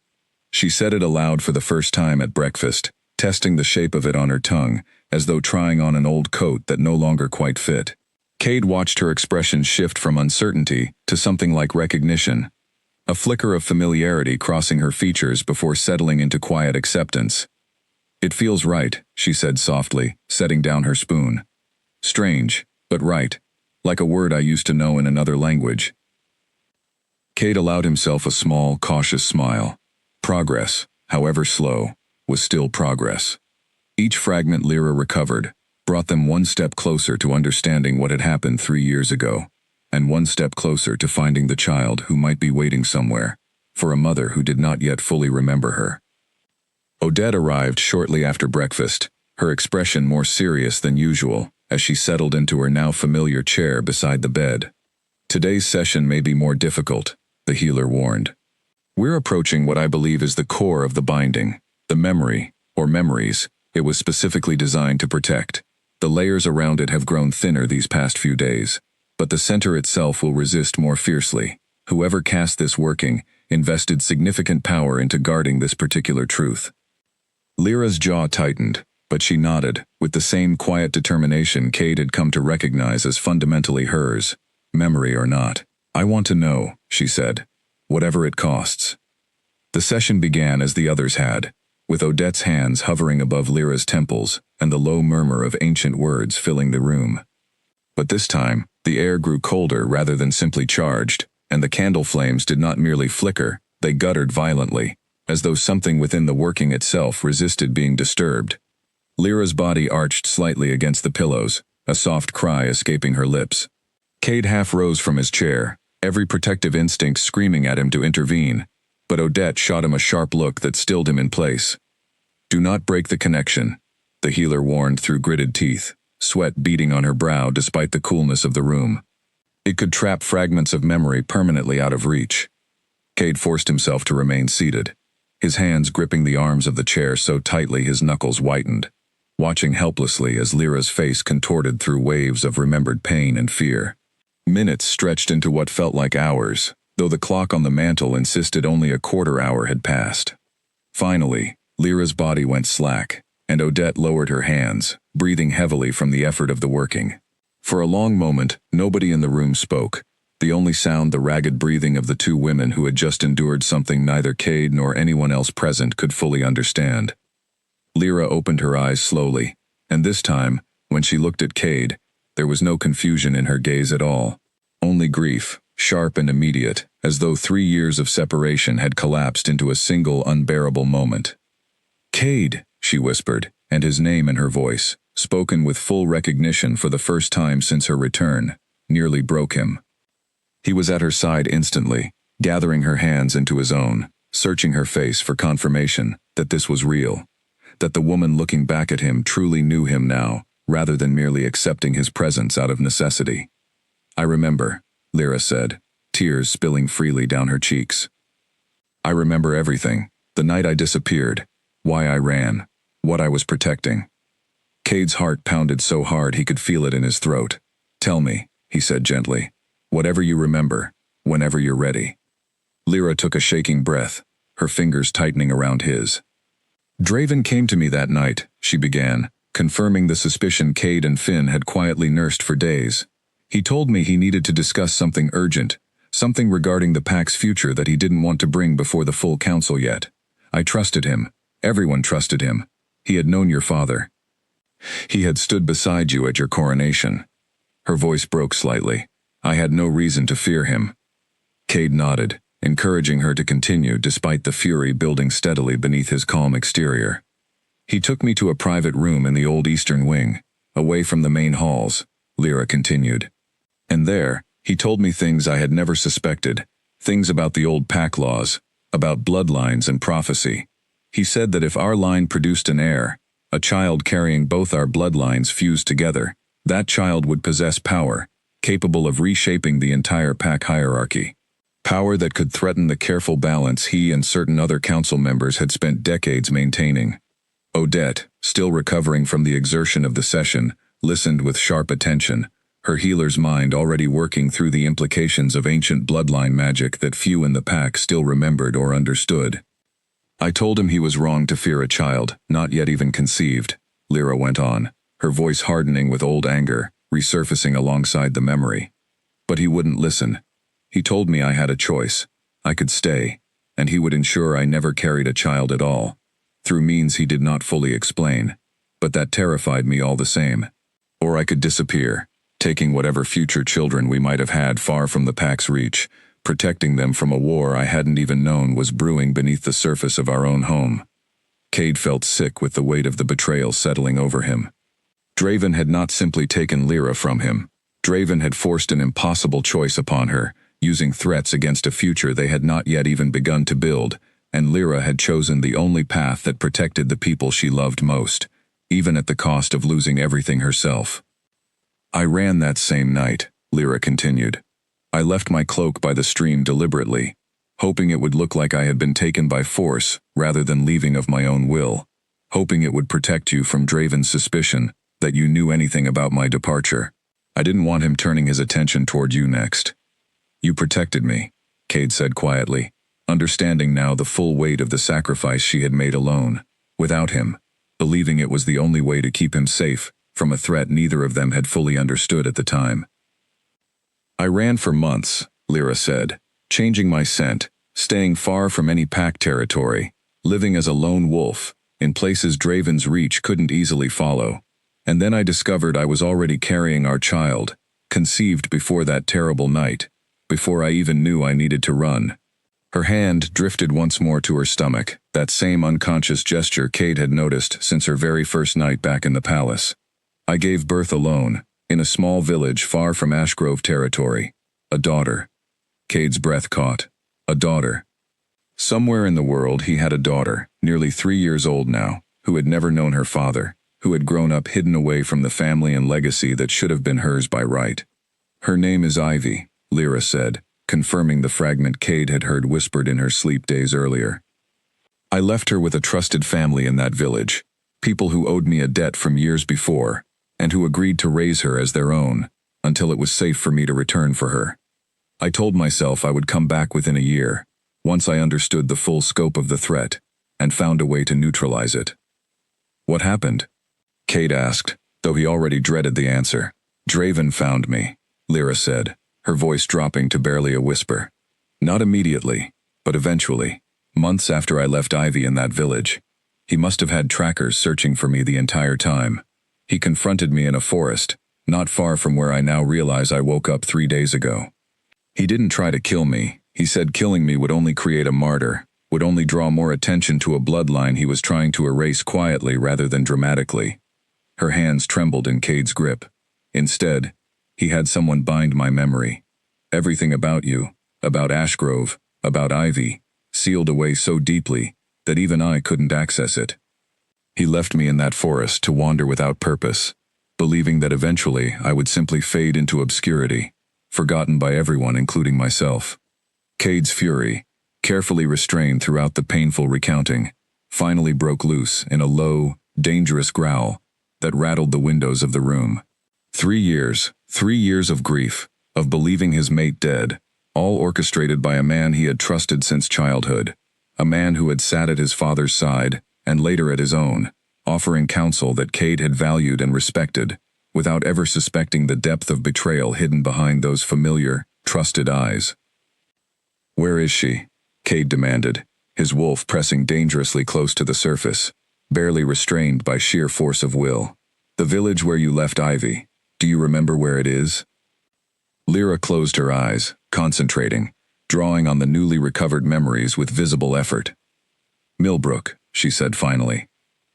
She said it aloud for the first time at breakfast, testing the shape of it on her tongue, as though trying on an old coat that no longer quite fit. Cade watched her expression shift from uncertainty to something like recognition, a flicker of familiarity crossing her features before settling into quiet acceptance. "It feels right," she said softly, setting down her spoon. "Strange, but right, like a word I used to know in another language." Cade allowed himself a small, cautious smile. Progress, however slow, was still progress. Each fragment Lyra recovered brought them one step closer to understanding what had happened 3 years ago, and one step closer to finding the child who might be waiting somewhere, for a mother who did not yet fully remember her. Odette arrived shortly after breakfast, her expression more serious than usual, as she settled into her now familiar chair beside the bed. "Today's session may be more difficult," the healer warned. "We're approaching what I believe is the core of the binding, the memory, or memories, it was specifically designed to protect. The layers around it have grown thinner these past few days, but the center itself will resist more fiercely. Whoever cast this working invested significant power into guarding this particular truth." Lyra's jaw tightened, but she nodded, with the same quiet determination Cade had come to recognize as fundamentally hers, memory or not. "I want to know," she said, "whatever it costs." The session began as the others had, with Odette's hands hovering above Lyra's temples and the low murmur of ancient words filling the room. But this time, the air grew colder rather than simply charged, and the candle flames did not merely flicker, they guttered violently, as though something within the working itself resisted being disturbed. Lyra's body arched slightly against the pillows, a soft cry escaping her lips. Cade half rose from his chair, every protective instinct screaming at him to intervene, but Odette shot him a sharp look that stilled him in place. "Do not break the connection," the healer warned through gritted teeth, sweat beading on her brow despite the coolness of the room. "It could trap fragments of memory permanently out of reach." Cade forced himself to remain seated, his hands gripping the arms of the chair so tightly his knuckles whitened, watching helplessly as Lyra's face contorted through waves of remembered pain and fear. Minutes stretched into what felt like hours, though the clock on the mantel insisted only a quarter hour had passed. Finally, Lyra's body went slack, and Odette lowered her hands, breathing heavily from the effort of the working. For a long moment, nobody in the room spoke, the only sound the ragged breathing of the 2 women who had just endured something neither Cade nor anyone else present could fully understand. Lyra opened her eyes slowly, and this time, when she looked at Cade, there was no confusion in her gaze at all, only grief, sharp and immediate, as though 3 years of separation had collapsed into a single unbearable moment. "Cade," she whispered, and his name in her voice, spoken with full recognition for the first time since her return, nearly broke him. He was at her side instantly, gathering her hands into his own, searching her face for confirmation that this was real, that the woman looking back at him truly knew him now, rather than merely accepting his presence out of necessity. "I remember," Lyra said, tears spilling freely down her cheeks. "I remember everything, the night I disappeared, why I ran, what I was protecting." Cade's heart pounded so hard he could feel it in his throat. "Tell me," he said gently, "whatever you remember, whenever you're ready." Lyra took a shaking breath, her fingers tightening around his. "Draven came to me that night," she began, confirming the suspicion Cade and Finn had quietly nursed for days. "He told me he needed to discuss something urgent, something regarding the pack's future that he didn't want to bring before the full council yet. I trusted him. Everyone trusted him. He had known your father. He had stood beside you at your coronation." Her voice broke slightly. "I had no reason to fear him." Cade nodded, encouraging her to continue despite the fury building steadily beneath his calm exterior. He took me to a private room in the old eastern wing, away from the main halls, Lyra continued. And there, he told me things I had never suspected, things about the old pack laws, about bloodlines and prophecy. He said that if our line produced an heir, a child carrying both our bloodlines fused together, that child would possess power, capable of reshaping the entire pack hierarchy. Power that could threaten the careful balance he and certain other council members had spent decades maintaining. Odette, still recovering from the exertion of the session, listened with sharp attention, her healer's mind already working through the implications of ancient bloodline magic that few in the pack still remembered or understood. I told him he was wrong to fear a child, not yet even conceived, Lyra went on, her voice hardening with old anger, resurfacing alongside the memory. But he wouldn't listen. He told me I had a choice. I could stay, and he would ensure I never carried a child at all, through means he did not fully explain, but that terrified me all the same. Or I could disappear, taking whatever future children we might have had far from the pack's reach, protecting them from a war I hadn't even known was brewing beneath the surface of our own home. Cade felt sick with the weight of the betrayal settling over him. Draven had not simply taken Lyra from him. Draven had forced an impossible choice upon her, using threats against a future they had not yet even begun to build, and Lyra had chosen the only path that protected the people she loved most, even at the cost of losing everything herself. I ran that same night, Lyra continued. I left my cloak by the stream deliberately, hoping it would look like I had been taken by force rather than leaving of my own will, hoping it would protect you from Draven's suspicion that you knew anything about my departure. I didn't want him turning his attention toward you next. You protected me, Cade said quietly, understanding now the full weight of the sacrifice she had made alone, without him, believing it was the only way to keep him safe from a threat neither of them had fully understood at the time. I ran for months, Lyra said, changing my scent, staying far from any pack territory, living as a lone wolf, in places Draven's reach couldn't easily follow. And then I discovered I was already carrying our child, conceived before that terrible night, before I even knew I needed to run. Her hand drifted once more to her stomach, that same unconscious gesture Cade had noticed since her very first night back in the palace. I gave birth alone, in a small village far from Ashgrove territory. A daughter. Cade's breath caught. A daughter. Somewhere in the world he had a daughter, nearly 3 years old now, who had never known her father, who had grown up hidden away from the family and legacy that should have been hers by right. Her name is Ivy, Lyra said, confirming the fragment Cade had heard whispered in her sleep days earlier. I left her with a trusted family in that village, people who owed me a debt from years before, and who agreed to raise her as their own, until it was safe for me to return for her. I told myself I would come back within a year, once I understood the full scope of the threat, and found a way to neutralize it. What happened? Cade asked, though he already dreaded the answer. Draven found me, Lyra said, her voice dropping to barely a whisper. Not immediately, but eventually, months after I left Ivy in that village. He must have had trackers searching for me the entire time. He confronted me in a forest, not far from where I now realize I woke up 3 days ago. He didn't try to kill me. He said killing me would only create a martyr, would only draw more attention to a bloodline he was trying to erase quietly rather than dramatically. Her hands trembled in Cade's grip. Instead, he had someone bind my memory. Everything about you, about Ashgrove, about Ivy, sealed away so deeply that even I couldn't access it. He left me in that forest to wander without purpose, believing that eventually I would simply fade into obscurity, forgotten by everyone including myself. Cade's fury, carefully restrained throughout the painful recounting, finally broke loose in a low, dangerous growl that rattled the windows of the room. 3 years, 3 years of grief, of believing his mate dead, all orchestrated by a man he had trusted since childhood, a man who had sat at his father's side, and later at his own, offering counsel that Cade had valued and respected, without ever suspecting the depth of betrayal hidden behind those familiar, trusted eyes. Where is she? Cade demanded, his wolf pressing dangerously close to the surface, barely restrained by sheer force of will. The village where you left Ivy. Do you remember where it is? Lyra closed her eyes, concentrating, drawing on the newly recovered memories with visible effort. Millbrook, she said finally.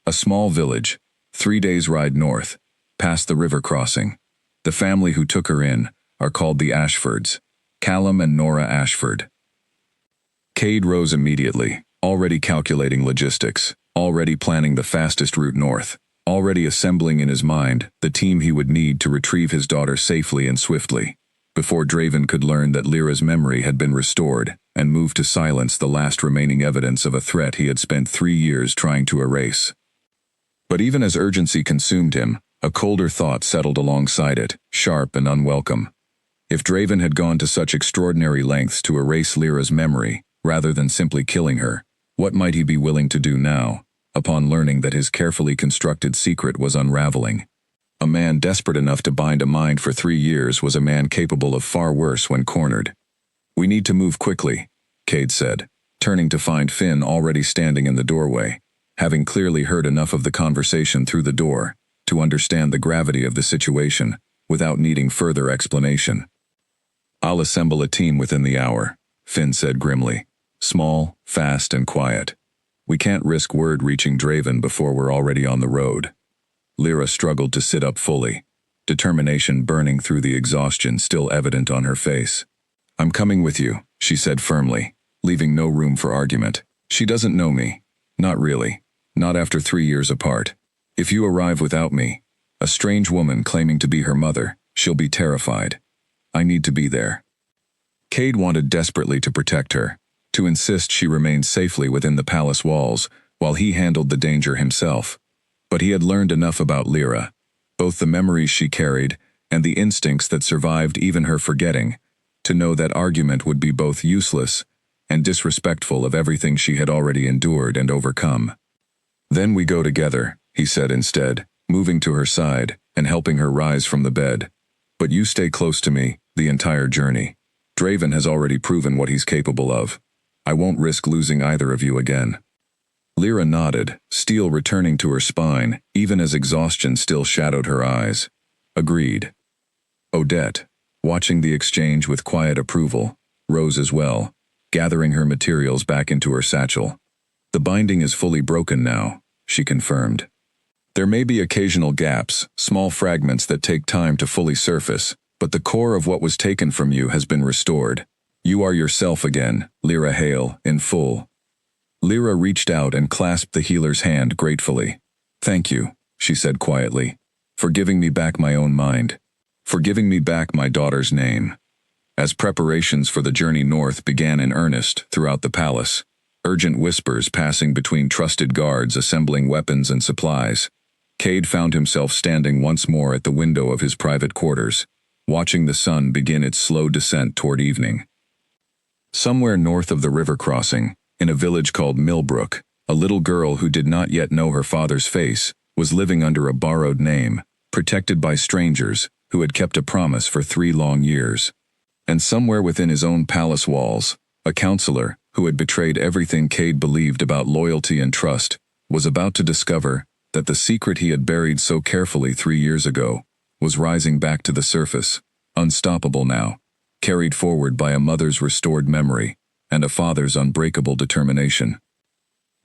A small village, 3 days' ride north, past the river crossing. The family who took her in are called the Ashfords, Callum and Nora Ashford. Cade rose immediately, already calculating logistics, already planning the fastest route north, already assembling in his mind the team he would need to retrieve his daughter safely and swiftly, before Draven could learn that Lyra's memory had been restored and move to silence the last remaining evidence of a threat he had spent 3 years trying to erase. But even as urgency consumed him, a colder thought settled alongside it, sharp and unwelcome. If Draven had gone to such extraordinary lengths to erase Lyra's memory, rather than simply killing her, what might he be willing to do now, upon learning that his carefully constructed secret was unraveling? A man desperate enough to bind a mind for 3 years was a man capable of far worse when cornered. "We need to move quickly," Cade said, turning to find Finn already standing in the doorway, having clearly heard enough of the conversation through the door to understand the gravity of the situation without needing further explanation. "I'll assemble a team within the hour," Finn said grimly. "Small, fast, and quiet. We can't risk word reaching Draven before we're already on the road." Lyra struggled to sit up fully, determination burning through the exhaustion still evident on her face. "I'm coming with you," she said firmly, leaving no room for argument. "She doesn't know me. Not really. Not after 3 years apart. If you arrive without me, a strange woman claiming to be her mother, she'll be terrified. I need to be there." Cade wanted desperately to protect her, to insist she remained safely within the palace walls while he handled the danger himself. But he had learned enough about Lyra, both the memories she carried and the instincts that survived even her forgetting, to know that argument would be both useless and disrespectful of everything she had already endured and overcome. "Then we go together," he said instead, moving to her side and helping her rise from the bed. "But you stay close to me the entire journey. Draven has already proven what he's capable of. I won't risk losing either of you again." Lyra nodded, steel returning to her spine, even as exhaustion still shadowed her eyes. "Agreed." Odette, watching the exchange with quiet approval, rose as well, gathering her materials back into her satchel. "The binding is fully broken now," she confirmed. "There may be occasional gaps, small fragments that take time to fully surface, but the core of what was taken from you has been restored. You are yourself again, Lyra Hale, in full." Lyra reached out and clasped the healer's hand gratefully. "Thank you," she said quietly, "for giving me back my own mind, for giving me back my daughter's name." As preparations for the journey north began in earnest throughout the palace, urgent whispers passing between trusted guards assembling weapons and supplies, Cade found himself standing once more at the window of his private quarters, watching the sun begin its slow descent toward evening. Somewhere north of the river crossing, in a village called Millbrook, a little girl who did not yet know her father's face was living under a borrowed name, protected by strangers who had kept a promise for 3 long years. And somewhere within his own palace walls, a counselor who had betrayed everything Cade believed about loyalty and trust was about to discover that the secret he had buried so carefully 3 years ago was rising back to the surface, unstoppable now, carried forward by a mother's restored memory and a father's unbreakable determination.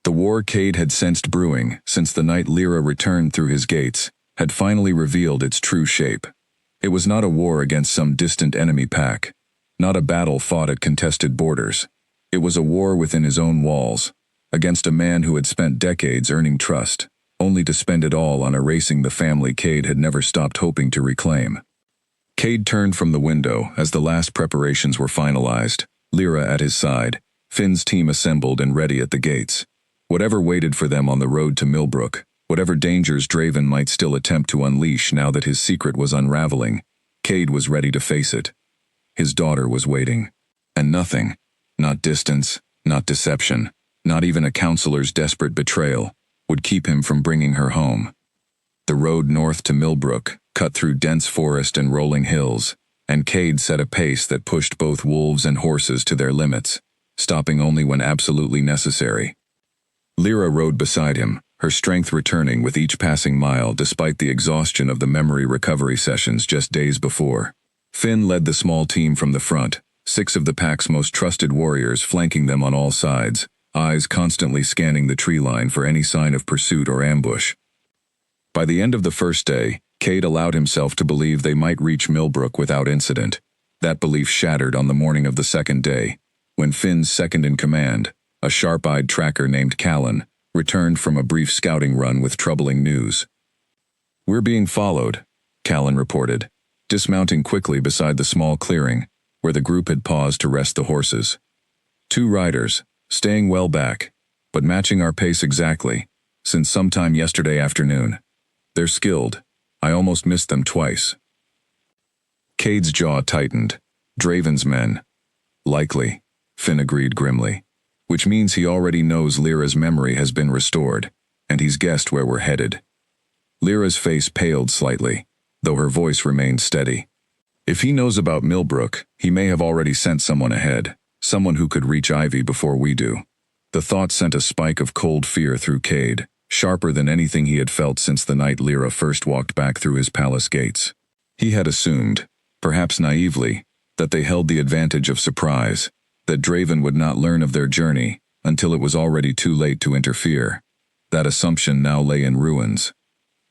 The war Cade had sensed brewing since the night Lyra returned through his gates had finally revealed its true shape. It was not a war against some distant enemy pack, not a battle fought at contested borders. It was a war within his own walls, against a man who had spent decades earning trust, only to spend it all on erasing the family Cade had never stopped hoping to reclaim. Cade turned from the window as the last preparations were finalized, Lyra at his side, Finn's team assembled and ready at the gates. Whatever waited for them on the road to Millbrook, whatever dangers Draven might still attempt to unleash now that his secret was unraveling, Cade was ready to face it. His daughter was waiting. And nothing, not distance, not deception, not even a counselor's desperate betrayal, would keep him from bringing her home. The road north to Millbrook cut through dense forest and rolling hills, and Cade set a pace that pushed both wolves and horses to their limits, stopping only when absolutely necessary. Lyra rode beside him, her strength returning with each passing mile despite the exhaustion of the memory recovery sessions just days before. Finn led the small team from the front, 6 of the pack's most trusted warriors flanking them on all sides, eyes constantly scanning the tree line for any sign of pursuit or ambush. By the end of the first day, Cade allowed himself to believe they might reach Millbrook without incident. That belief shattered on the morning of the second day, when Finn's second-in-command, a sharp-eyed tracker named Callan, returned from a brief scouting run with troubling news. "We're being followed," Callan reported, dismounting quickly beside the small clearing, where the group had paused to rest the horses. "2 riders, staying well back, but matching our pace exactly, since sometime yesterday afternoon. They're skilled. I almost missed them twice." Cade's jaw tightened. Draven's men. "Likely," Finn agreed grimly. "Which means he already knows Lyra's memory has been restored, and he's guessed where we're headed." Lyra's face paled slightly, though her voice remained steady. "If he knows about Millbrook, he may have already sent someone ahead, someone who could reach Ivy before we do." The thought sent a spike of cold fear through Cade, sharper than anything he had felt since the night Lyra first walked back through his palace gates. He had assumed, perhaps naively, that they held the advantage of surprise, that Draven would not learn of their journey until it was already too late to interfere. That assumption now lay in ruins.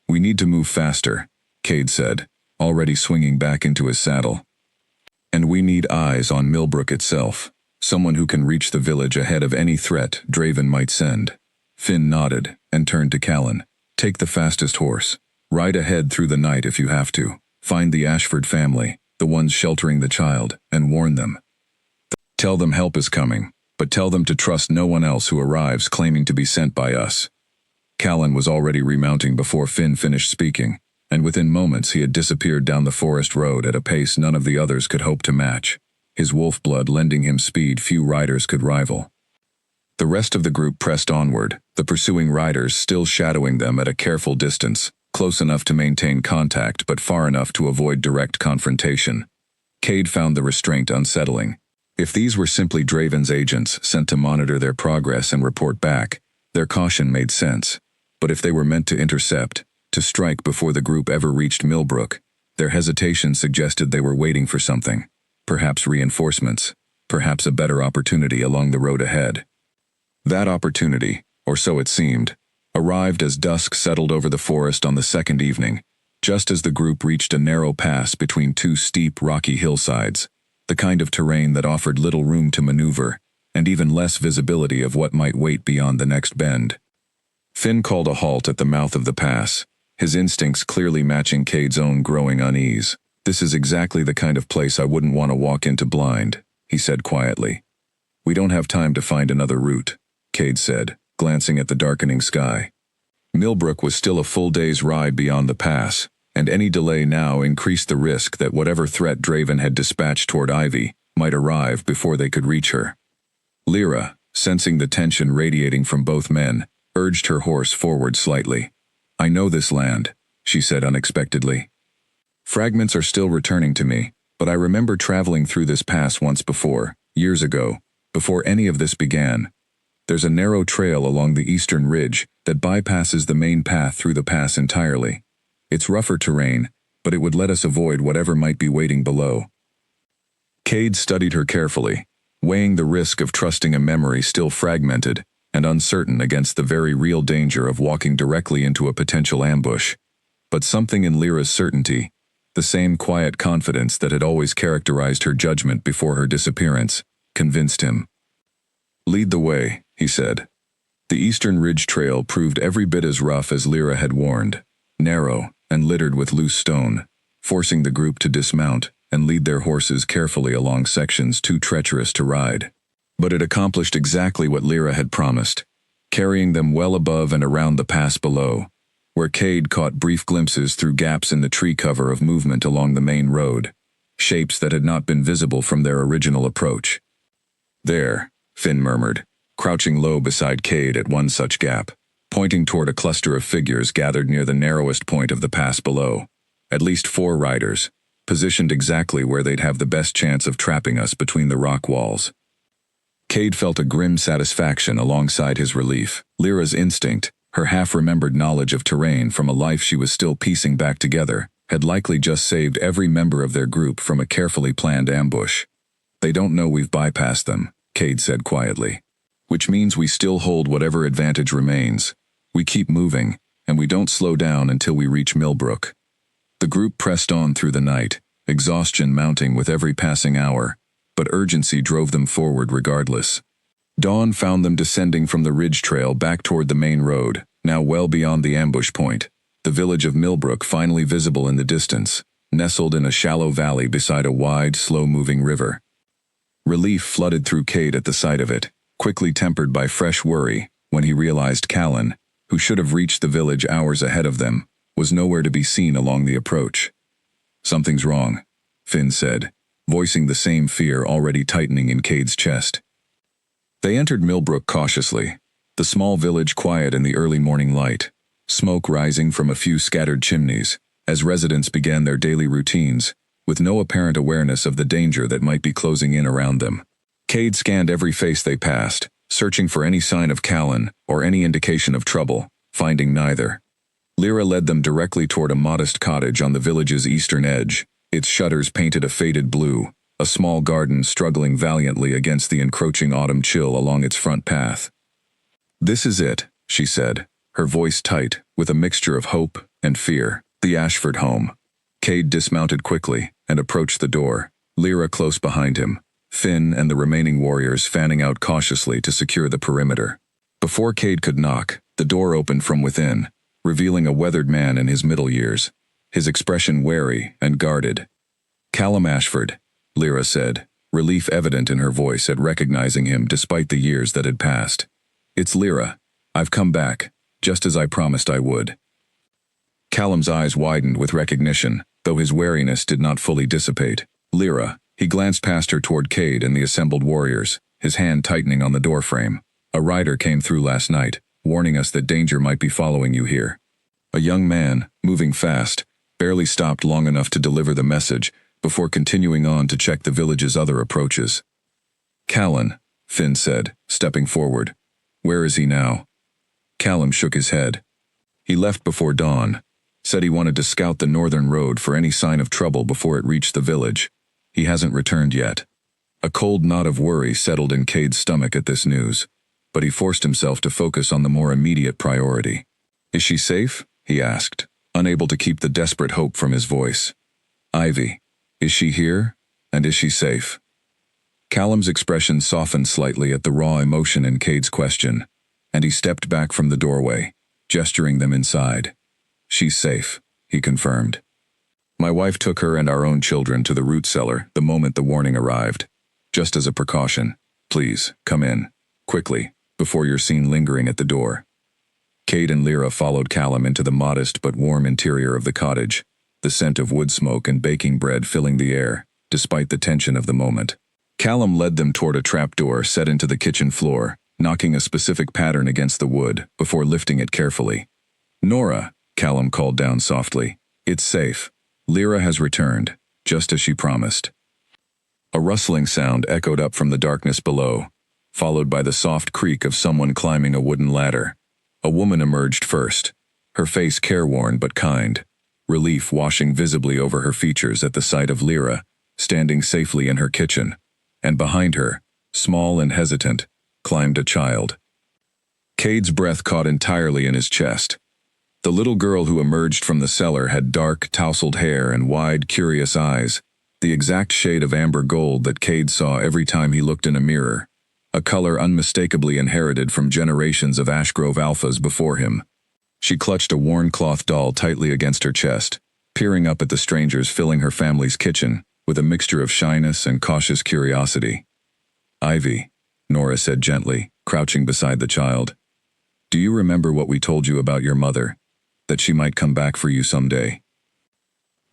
"We need to move faster," Cade said, already swinging back into his saddle. "And we need eyes on Millbrook itself, someone who can reach the village ahead of any threat Draven might send." Finn nodded and turned to Callan. "Take the fastest horse. Ride ahead through the night if you have to. Find the Ashford family, the ones sheltering the child, and warn them. Tell them help is coming, but tell them to trust no one else who arrives claiming to be sent by us." Callan was already remounting before Finn finished speaking, and within moments he had disappeared down the forest road at a pace none of the others could hope to match, his wolf blood lending him speed few riders could rival. The rest of the group pressed onward, the pursuing riders still shadowing them at a careful distance, close enough to maintain contact but far enough to avoid direct confrontation. Cade found the restraint unsettling. If these were simply Draven's agents sent to monitor their progress and report back, their caution made sense. But if they were meant to intercept, to strike before the group ever reached Millbrook, their hesitation suggested they were waiting for something. Perhaps reinforcements, perhaps a better opportunity along the road ahead. That opportunity, or so it seemed, arrived as dusk settled over the forest on the second evening, just as the group reached a narrow pass between 2 steep, rocky hillsides, the kind of terrain that offered little room to maneuver, and even less visibility of what might wait beyond the next bend. Finn called a halt at the mouth of the pass, his instincts clearly matching Cade's own growing unease. "This is exactly the kind of place I wouldn't want to walk into blind," he said quietly. "We don't have time to find another route," Cade said, glancing at the darkening sky. Millbrook was still a full day's ride beyond the pass, and any delay now increased the risk that whatever threat Draven had dispatched toward Ivy might arrive before they could reach her. Lyra, sensing the tension radiating from both men, urged her horse forward slightly. "I know this land," she said unexpectedly. "Fragments are still returning to me, but I remember traveling through this pass once before, years ago, before any of this began. There's a narrow trail along the eastern ridge that bypasses the main path through the pass entirely. It's rougher terrain, but it would let us avoid whatever might be waiting below." Cade studied her carefully, weighing the risk of trusting a memory still fragmented and uncertain against the very real danger of walking directly into a potential ambush. But something in Lyra's certainty, the same quiet confidence that had always characterized her judgment before her disappearance, convinced him. "Lead the way," he said. The Eastern Ridge Trail proved every bit as rough as Lyra had warned, narrow and littered with loose stone, forcing the group to dismount and lead their horses carefully along sections too treacherous to ride. But it accomplished exactly what Lyra had promised, carrying them well above and around the pass below, where Cade caught brief glimpses through gaps in the tree cover of movement along the main road, shapes that had not been visible from their original approach. "There," Finn murmured, crouching low beside Cade at one such gap, pointing toward a cluster of figures gathered near the narrowest point of the pass below. At least 4 riders, positioned exactly where they'd have the best chance of trapping us between the rock walls. Cade felt a grim satisfaction alongside his relief. Lyra's instinct, her half-remembered knowledge of terrain from a life she was still piecing back together, had likely just saved every member of their group from a carefully planned ambush. They don't know we've bypassed them, Cade said quietly. Which means we still hold whatever advantage remains. We keep moving, and we don't slow down until we reach Millbrook. The group pressed on through the night, exhaustion mounting with every passing hour, but urgency drove them forward regardless. Dawn found them descending from the ridge trail back toward the main road, now well beyond the ambush point, the village of Millbrook finally visible in the distance, nestled in a shallow valley beside a wide, slow-moving river. Relief flooded through Cade at the sight of it, quickly tempered by fresh worry when he realized Callan, who should have reached the village hours ahead of them, was nowhere to be seen along the approach. "Something's wrong," Finn said, voicing the same fear already tightening in Cade's chest. They entered Millbrook cautiously, the small village quiet in the early morning light, smoke rising from a few scattered chimneys, as residents began their daily routines, with no apparent awareness of the danger that might be closing in around them. Cade scanned every face they passed, searching for any sign of Callan or any indication of trouble, finding neither. Lyra led them directly toward a modest cottage on the village's eastern edge, its shutters painted a faded blue, a small garden struggling valiantly against the encroaching autumn chill along its front path. "This is it," she said, her voice tight, with a mixture of hope and fear. "The Ashford home." Cade dismounted quickly and approached the door, Lyra close behind him, Finn and the remaining warriors fanning out cautiously to secure the perimeter. Before Cade could knock, the door opened from within, revealing a weathered man in his middle years, his expression wary and guarded. "Callum Ashford," Lyra said, relief evident in her voice at recognizing him despite the years that had passed. "It's Lyra. I've come back, just as I promised I would." Callum's eyes widened with recognition, though his wariness did not fully dissipate. "Lyra," he glanced past her toward Cade and the assembled warriors, his hand tightening on the doorframe. "A rider came through last night, warning us that danger might be following you here." A young man, moving fast, barely stopped long enough to deliver the message, before continuing on to check the village's other approaches. "Callan," Finn said, stepping forward. "Where is he now?" Callum shook his head. "He left before dawn. Said he wanted to scout the northern road for any sign of trouble before it reached the village. He hasn't returned yet." A cold knot of worry settled in Cade's stomach at this news, but he forced himself to focus on the more immediate priority. "Is she safe?" he asked, unable to keep the desperate hope from his voice. "Ivy, is she here? And is she safe?" Callum's expression softened slightly at the raw emotion in Cade's question, and he stepped back from the doorway, gesturing them inside. "She's safe," he confirmed. "My wife took her and our own children to the root cellar the moment the warning arrived. Just as a precaution, please, come in, quickly, before you're seen lingering at the door." Cade and Lyra followed Callum into the modest but warm interior of the cottage, the scent of wood smoke and baking bread filling the air, despite the tension of the moment. Callum led them toward a trapdoor set into the kitchen floor, knocking a specific pattern against the wood before lifting it carefully. "Nora," Callum called down softly, "it's safe. Lyra has returned, just as she promised." A rustling sound echoed up from the darkness below, followed by the soft creak of someone climbing a wooden ladder. A woman emerged first, her face careworn but kind, relief washing visibly over her features at the sight of Lyra, standing safely in her kitchen, and behind her, small and hesitant, climbed a child. Cade's breath caught entirely in his chest. The little girl who emerged from the cellar had dark, tousled hair and wide, curious eyes, the exact shade of amber gold that Cade saw every time he looked in a mirror, a color unmistakably inherited from generations of Ashgrove alphas before him. She clutched a worn cloth doll tightly against her chest, peering up at the strangers filling her family's kitchen, with a mixture of shyness and cautious curiosity. "Ivy," Nora said gently, crouching beside the child. "Do you remember what we told you about your mother? That she might come back for you someday?"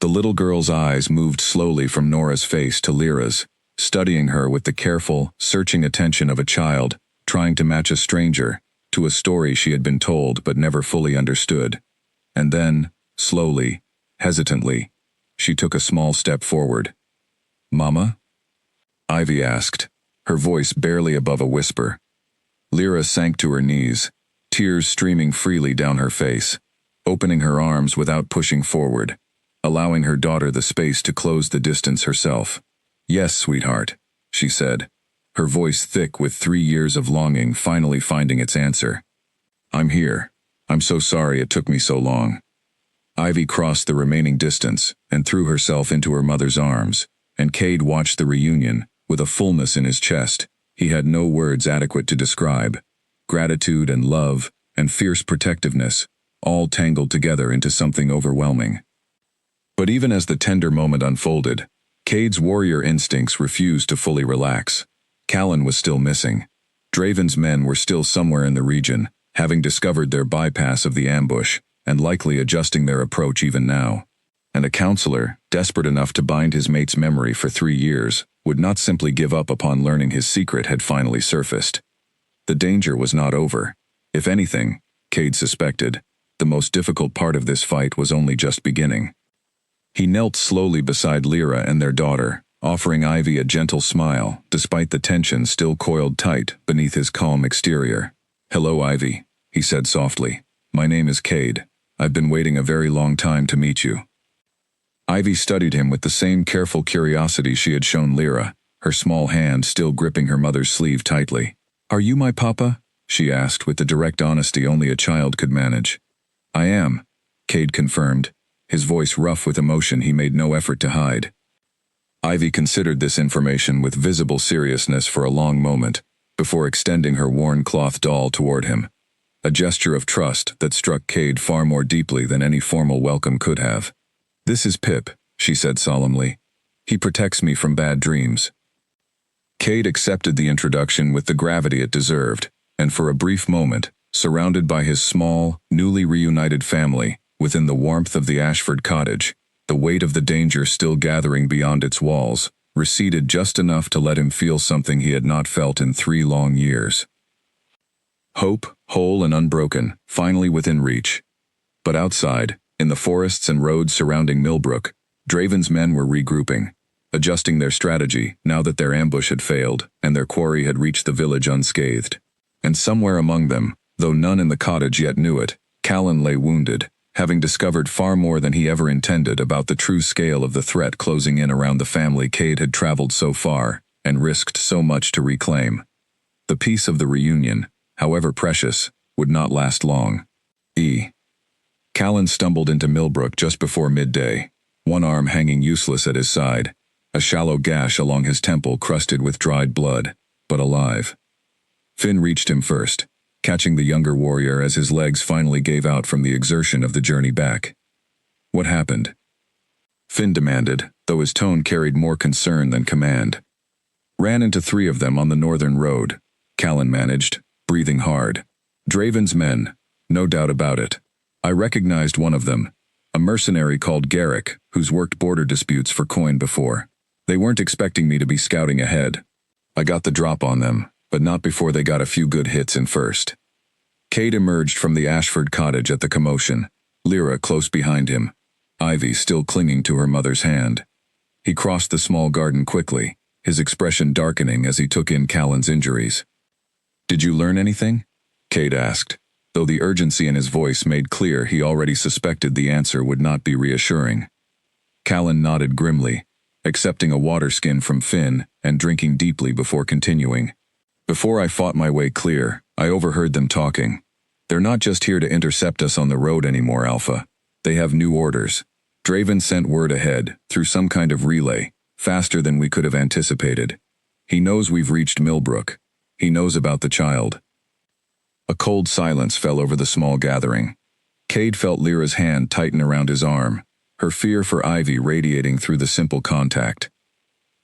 The little girl's eyes moved slowly from Nora's face to Lyra's, studying her with the careful, searching attention of a child, trying to match a stranger to a story she had been told but never fully understood. And then, slowly, hesitantly, she took a small step forward. "Mama?" Ivy asked, her voice barely above a whisper. Lyra sank to her knees, tears streaming freely down her face, opening her arms without pushing forward, allowing her daughter the space to close the distance herself. "Yes, sweetheart," she said, her voice thick with 3 years of longing finally finding its answer. I'm here. I'm so sorry it took me so long. Ivy crossed the remaining distance and threw herself into her mother's arms, and Cade watched the reunion with a fullness in his chest he had no words adequate to describe. Gratitude and love and fierce protectiveness, all tangled together into something overwhelming. But even as the tender moment unfolded, Cade's warrior instincts refused to fully relax. Callan was still missing. Draven's men were still somewhere in the region, having discovered their bypass of the ambush, and likely adjusting their approach even now. And a counselor, desperate enough to bind his mate's memory for 3 years, would not simply give up upon learning his secret had finally surfaced. The danger was not over. If anything, Cade suspected, the most difficult part of this fight was only just beginning. He knelt slowly beside Lyra and their daughter, offering Ivy a gentle smile, despite the tension still coiled tight beneath his calm exterior. "Hello, Ivy," he said softly. "My name is Cade. I've been waiting a very long time to meet you." Ivy studied him with the same careful curiosity she had shown Lyra, her small hand still gripping her mother's sleeve tightly. "Are you my papa?" she asked with the direct honesty only a child could manage. "I am," Cade confirmed, his voice rough with emotion he made no effort to hide. Ivy considered this information with visible seriousness for a long moment, before extending her worn cloth doll toward him, a gesture of trust that struck Cade far more deeply than any formal welcome could have. "This is Pip," she said solemnly. "He protects me from bad dreams." Cade accepted the introduction with the gravity it deserved, and for a brief moment, surrounded by his small, newly reunited family, within the warmth of the Ashford cottage, the weight of the danger still gathering beyond its walls, receded just enough to let him feel something he had not felt in 3 long years. Hope, whole and unbroken, finally within reach. But outside, in the forests and roads surrounding Millbrook, Draven's men were regrouping, adjusting their strategy now that their ambush had failed and their quarry had reached the village unscathed. And somewhere among them, though none in the cottage yet knew it, Callan lay wounded, having discovered far more than he ever intended about the true scale of the threat closing in around the family Cade had traveled so far and risked so much to reclaim. The peace of the reunion, however precious, would not last long. Callan stumbled into Millbrook just before midday, one arm hanging useless at his side, a shallow gash along his temple crusted with dried blood, but alive. Finn reached him first, catching the younger warrior as his legs finally gave out from the exertion of the journey back. "What happened?" Finn demanded, though his tone carried more concern than command. "Ran into 3 of them on the northern road," Callan managed, breathing hard. "Draven's men, no doubt about it. I recognized one of them, a mercenary called Garrick, who's worked border disputes for coin before. They weren't expecting me to be scouting ahead. I got the drop on them, but not before they got a few good hits in first." Cade emerged from the Ashford cottage at the commotion, Lyra close behind him, Ivy still clinging to her mother's hand. He crossed the small garden quickly, his expression darkening as he took in Callan's injuries. "Did you learn anything?" Cade asked, though the urgency in his voice made clear he already suspected the answer would not be reassuring. Callan nodded grimly, accepting a water skin from Finn and drinking deeply before continuing. "Before I fought my way clear, I overheard them talking. They're not just here to intercept us on the road anymore, Alpha. They have new orders. Draven sent word ahead, through some kind of relay, faster than we could have anticipated. He knows we've reached Millbrook. He knows about the child." A cold silence fell over the small gathering. Cade felt Lyra's hand tighten around his arm, her fear for Ivy radiating through the simple contact.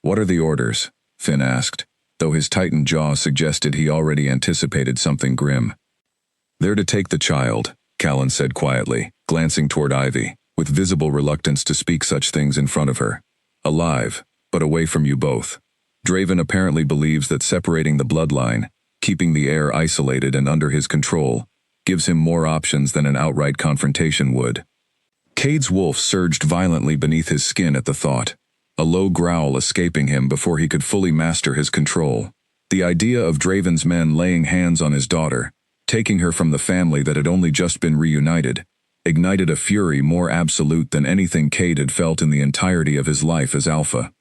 "What are the orders?" Finn asked, though his tightened jaw suggested he already anticipated something grim. "They're to take the child," Callan said quietly, glancing toward Ivy, with visible reluctance to speak such things in front of her. "Alive, but away from you both. Draven apparently believes that separating the bloodline, keeping the heir isolated and under his control, gives him more options than an outright confrontation would." Cade's wolf surged violently beneath his skin at the thought, a low growl escaping him before he could fully master his control. The idea of Draven's men laying hands on his daughter, taking her from the family that had only just been reunited, ignited a fury more absolute than anything Cade had felt in the entirety of his life as Alpha.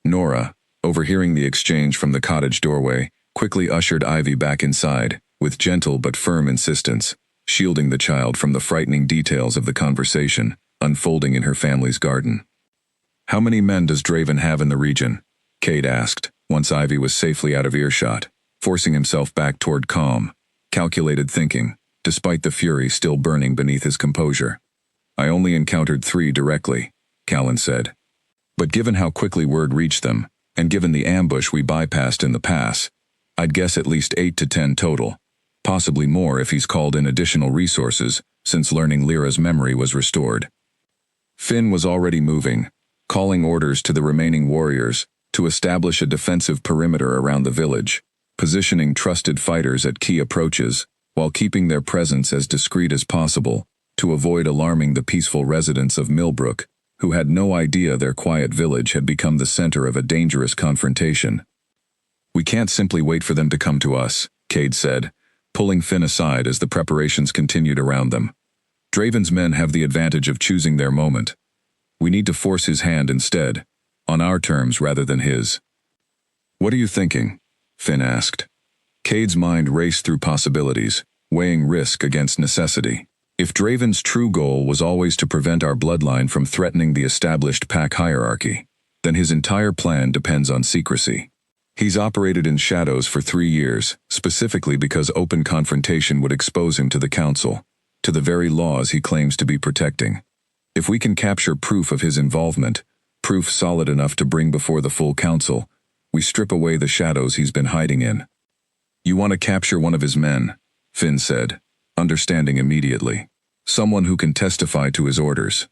"Nora," overhearing the exchange from the cottage doorway, quickly ushered Ivy back inside, with gentle but firm insistence, shielding the child from the frightening details of the conversation unfolding in her family's garden. "How many men does Draven have in the region?" Cade asked, once Ivy was safely out of earshot, forcing himself back toward calm, calculated thinking, despite the fury still burning beneath his composure. "I only encountered 3 directly," Callan said. "But given how quickly word reached them, and given the ambush we bypassed in the pass, I'd guess at least 8 to 10 total, possibly more if he's called in additional resources since learning Lyra's memory was restored." Finn was already moving, calling orders to the remaining warriors to establish a defensive perimeter around the village, positioning trusted fighters at key approaches while keeping their presence as discreet as possible to avoid alarming the peaceful residents of Millbrook, who had no idea their quiet village had become the center of a dangerous confrontation. "We can't simply wait for them to come to us," Cade said, pulling Finn aside as the preparations continued around them. "Draven's men have the advantage of choosing their moment. We need to force his hand instead, on our terms rather than his." "What are you thinking?" Finn asked. Cade's mind raced through possibilities, weighing risk against necessity. If Draven's true goal was always to prevent our bloodline from threatening the established pack hierarchy, then his entire plan depends on secrecy. He's operated in shadows for 3 years, specifically because open confrontation would expose him to the council, to the very laws he claims to be protecting. If we can capture proof of his involvement, proof solid enough to bring before the full council, we strip away the shadows he's been hiding in. "You want to capture one of his men," Finn said, understanding immediately. "Someone who can testify to his orders."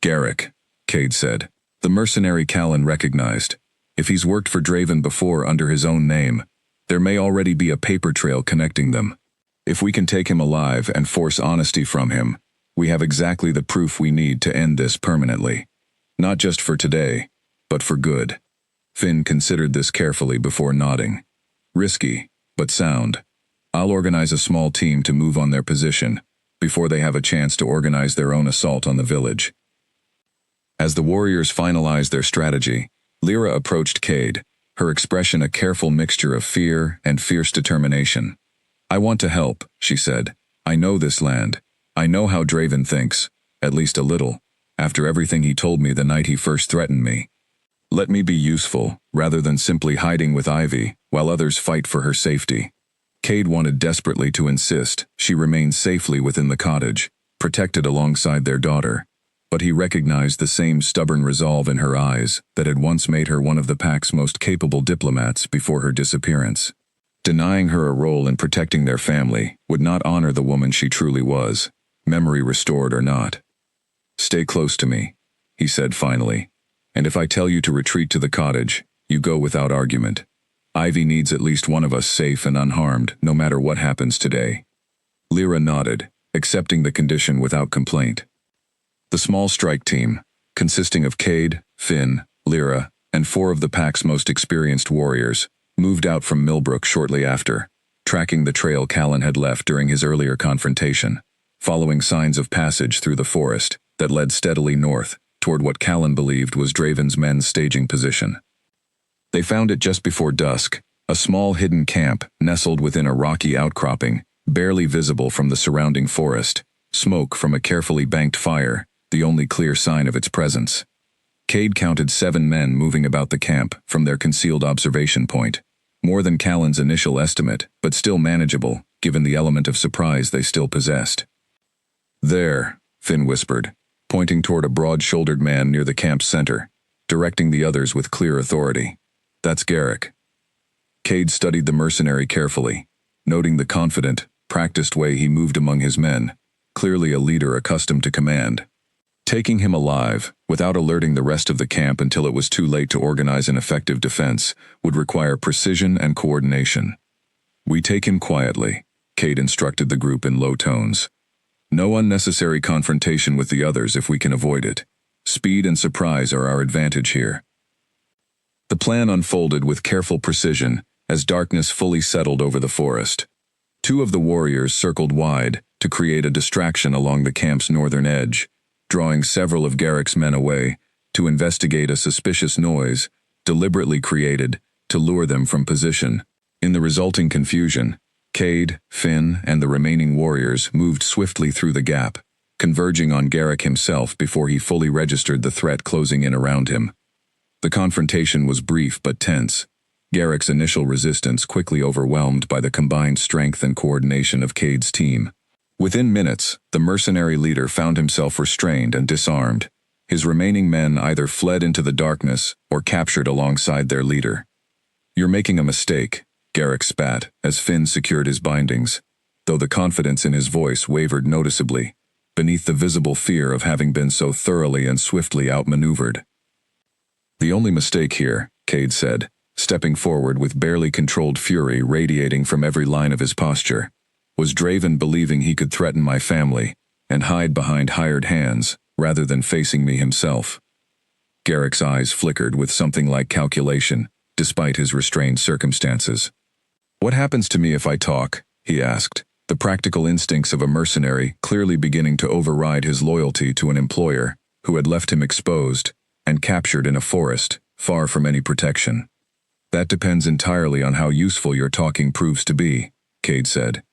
"Garrick," Cade said. The mercenary Callan recognized. If he's worked for Draven before under his own name, there may already be a paper trail connecting them. If we can take him alive and force honesty from him, we have exactly the proof we need to end this permanently. Not just for today, but for good. Finn considered this carefully before nodding. "Risky, but sound. I'll organize a small team to move on their position, before they have a chance to organize their own assault on the village." As the warriors finalized their strategy, Lyra approached Cade, her expression a careful mixture of fear and fierce determination. "I want to help," she said. "I know this land. I know how Draven thinks, at least a little, after everything he told me the night he first threatened me. Let me be useful, rather than simply hiding with Ivy, while others fight for her safety." Cade wanted desperately to insist she remain safely within the cottage, protected alongside their daughter, but he recognized the same stubborn resolve in her eyes that had once made her one of the pack's most capable diplomats before her disappearance. Denying her a role in protecting their family would not honor the woman she truly was, memory restored or not. "Stay close to me," he said finally, "and if I tell you to retreat to the cottage, you go without argument. Ivy needs at least one of us safe and unharmed, no matter what happens today." Lyra nodded, accepting the condition without complaint. The small strike team, consisting of Cade, Finn, Lyra, and 4 of the pack's most experienced warriors, moved out from Millbrook shortly after, tracking the trail Callan had left during his earlier confrontation, following signs of passage through the forest that led steadily north toward what Callan believed was Draven's men's staging position. They found it just before dusk, a small hidden camp nestled within a rocky outcropping, barely visible from the surrounding forest, smoke from a carefully banked fire, the only clear sign of its presence. Cade counted 7 men moving about the camp from their concealed observation point, more than Callan's initial estimate, but still manageable, given the element of surprise they still possessed. "There," Finn whispered, pointing toward a broad-shouldered man near the camp's center, directing the others with clear authority. "That's Garrick." Cade studied the mercenary carefully, noting the confident, practiced way he moved among his men, clearly a leader accustomed to command. Taking him alive, without alerting the rest of the camp until it was too late to organize an effective defense, would require precision and coordination. "We take him quietly," Cade instructed the group in low tones. "No unnecessary confrontation with the others if we can avoid it. Speed and surprise are our advantage here." The plan unfolded with careful precision as darkness fully settled over the forest. 2 of the warriors circled wide to create a distraction along the camp's northern edge, drawing several of Garrick's men away to investigate a suspicious noise deliberately created, to lure them from position. In the resulting confusion, Cade, Finn, and the remaining warriors moved swiftly through the gap, converging on Garrick himself before he fully registered the threat closing in around him. The confrontation was brief but tense, Garrick's initial resistance quickly overwhelmed by the combined strength and coordination of Cade's team. Within minutes, the mercenary leader found himself restrained and disarmed. His remaining men either fled into the darkness or captured alongside their leader. "You're making a mistake," Garrick spat, as Finn secured his bindings, though the confidence in his voice wavered noticeably, beneath the visible fear of having been so thoroughly and swiftly outmaneuvered. "The only mistake here," Cade said, stepping forward with barely controlled fury radiating from every line of his posture, "was Draven believing he could threaten my family and hide behind hired hands rather than facing me himself." Garrick's eyes flickered with something like calculation, despite his restrained circumstances. "What happens to me if I talk?" he asked, the practical instincts of a mercenary clearly beginning to override his loyalty to an employer who had left him exposed and captured in a forest, far from any protection. "That depends entirely on how useful your talking proves to be," Cade said.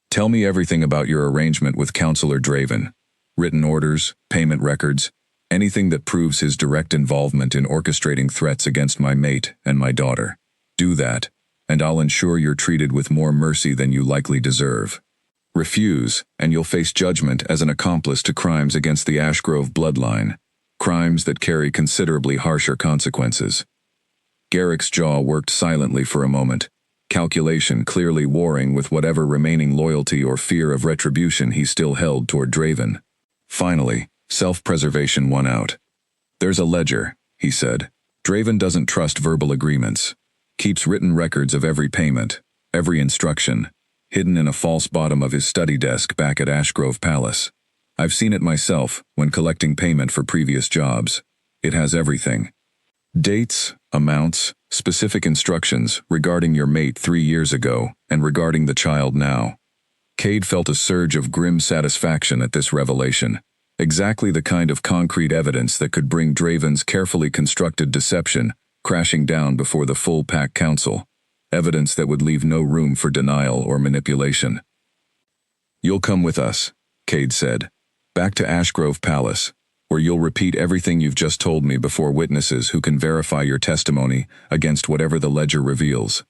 "Tell me everything about your arrangement with Counselor Draven. Written orders, payment records, anything that proves his direct involvement in orchestrating threats against my mate and my daughter. Do that, and I'll ensure you're treated with more mercy than you likely deserve. Refuse, and you'll face judgment as an accomplice to crimes against the Ashgrove bloodline, crimes that carry considerably harsher consequences." Garrick's jaw worked silently for a moment, calculation clearly warring with whatever remaining loyalty or fear of retribution he still held toward Draven. Finally, self-preservation won out. "There's a ledger," he said. "Draven doesn't trust verbal agreements. Keeps written records of every payment, every instruction, hidden in a false bottom of his study desk back at Ashgrove Palace. I've seen it myself when collecting payment for previous jobs. It has everything. Dates, amounts, specific instructions regarding your mate 3 years ago and regarding the child now." Cade felt a surge of grim satisfaction at this revelation, exactly the kind of concrete evidence that could bring Draven's carefully constructed deception crashing down before the full Pack Council, evidence that would leave no room for denial or manipulation. "You'll come with us," Cade said, "back to Ashgrove Palace, where you'll repeat everything you've just told me before witnesses who can verify your testimony against whatever the ledger reveals."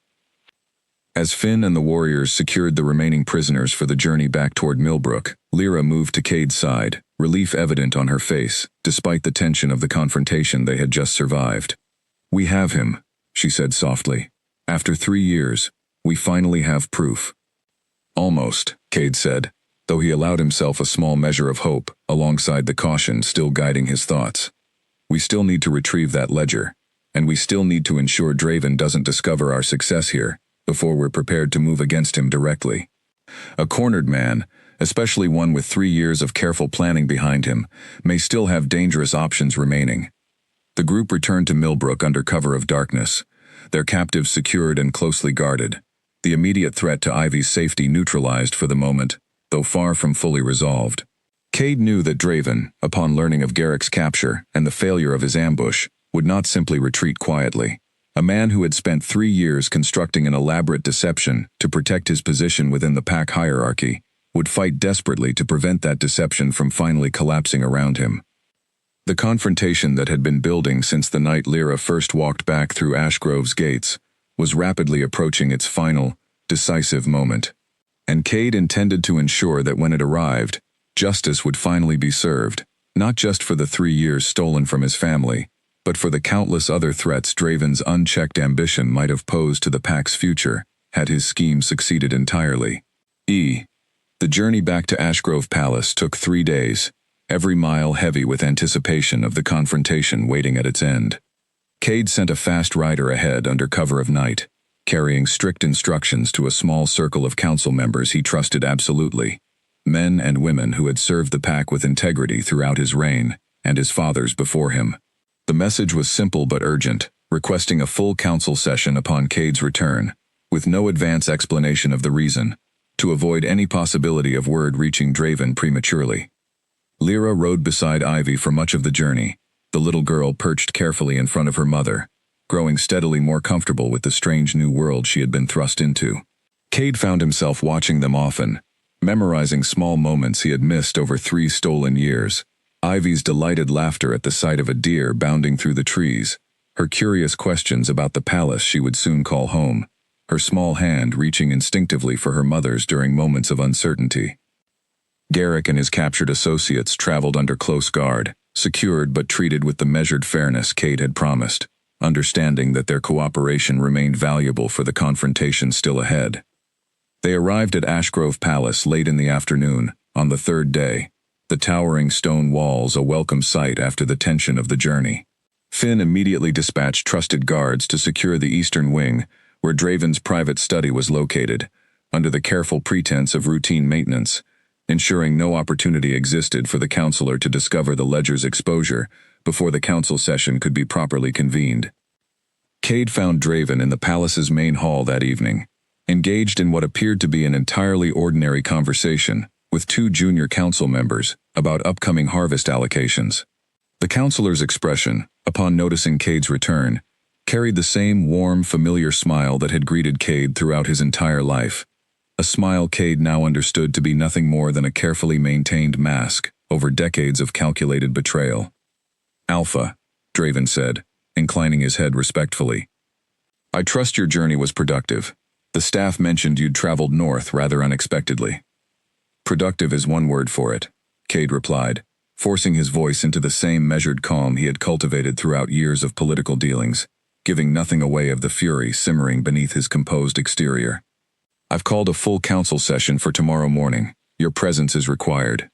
As Finn and the warriors secured the remaining prisoners for the journey back toward Millbrook, Lyra moved to Cade's side, relief evident on her face, despite the tension of the confrontation they had just survived. "We have him," she said softly. "After 3 years, we finally have proof." "Almost," Cade said, though he allowed himself a small measure of hope, alongside the caution still guiding his thoughts. "We still need to retrieve that ledger, and we still need to ensure Draven doesn't discover our success here before we're prepared to move against him directly. A cornered man, especially one with 3 years of careful planning behind him, may still have dangerous options remaining." The group returned to Millbrook under cover of darkness, their captives secured and closely guarded, the immediate threat to Ivy's safety neutralized for the moment, though far from fully resolved. Cade knew that Draven, upon learning of Garrick's capture and the failure of his ambush, would not simply retreat quietly. A man who had spent 3 years constructing an elaborate deception to protect his position within the Pack hierarchy would fight desperately to prevent that deception from finally collapsing around him. The confrontation that had been building since the night Lyra first walked back through Ashgrove's gates was rapidly approaching its final, decisive moment. And Cade intended to ensure that when it arrived, justice would finally be served, not just for the 3 years stolen from his family, but for the countless other threats Draven's unchecked ambition might have posed to the Pack's future had his scheme succeeded entirely. The journey back to Ashgrove Palace took 3 days, every mile heavy with anticipation of the confrontation waiting at its end. Cade sent a fast rider ahead under cover of night, carrying strict instructions to a small circle of council members he trusted absolutely, men and women who had served the Pack with integrity throughout his reign and his father's before him. The message was simple but urgent, requesting a full council session upon Cade's return, with no advance explanation of the reason, to avoid any possibility of word reaching Draven prematurely. Lyra rode beside Ivy for much of the journey, the little girl perched carefully in front of her mother, growing steadily more comfortable with the strange new world she had been thrust into. Cade found himself watching them often, memorizing small moments he had missed over 3 stolen years. Ivy's delighted laughter at the sight of a deer bounding through the trees, her curious questions about the palace she would soon call home, her small hand reaching instinctively for her mother's during moments of uncertainty. Garrick and his captured associates traveled under close guard, secured but treated with the measured fairness Cade had promised, understanding that their cooperation remained valuable for the confrontation still ahead. They arrived at Ashgrove Palace late in the afternoon, on the 3rd day, the towering stone walls a welcome sight after the tension of the journey. Finn immediately dispatched trusted guards to secure the eastern wing, where Draven's private study was located, under the careful pretense of routine maintenance, ensuring no opportunity existed for the counselor to discover the ledger's exposure before the council session could be properly convened. Cade found Draven in the palace's main hall that evening, engaged in what appeared to be an entirely ordinary conversation with 2 junior council members about upcoming harvest allocations. The counselor's expression, upon noticing Cade's return, carried the same warm, familiar smile that had greeted Cade throughout his entire life, a smile Cade now understood to be nothing more than a carefully maintained mask over decades of calculated betrayal. "Alpha," Draven said, inclining his head respectfully. "I trust your journey was productive. The staff mentioned you'd traveled north rather unexpectedly." "Productive is one word for it," Cade replied, forcing his voice into the same measured calm he had cultivated throughout years of political dealings, giving nothing away of the fury simmering beneath his composed exterior. "I've called a full council session for tomorrow morning. Your presence is required."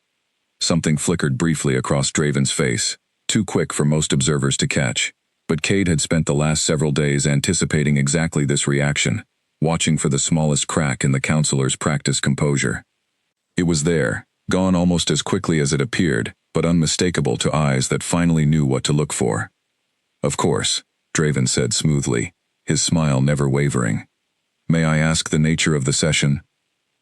Something flickered briefly across Draven's face, too quick for most observers to catch, but Cade had spent the last several days anticipating exactly this reaction, watching for the smallest crack in the counselor's practiced composure. It was there, gone almost as quickly as it appeared, but unmistakable to eyes that finally knew what to look for. "Of course," Draven said smoothly, his smile never wavering. "May I ask the nature of the session?"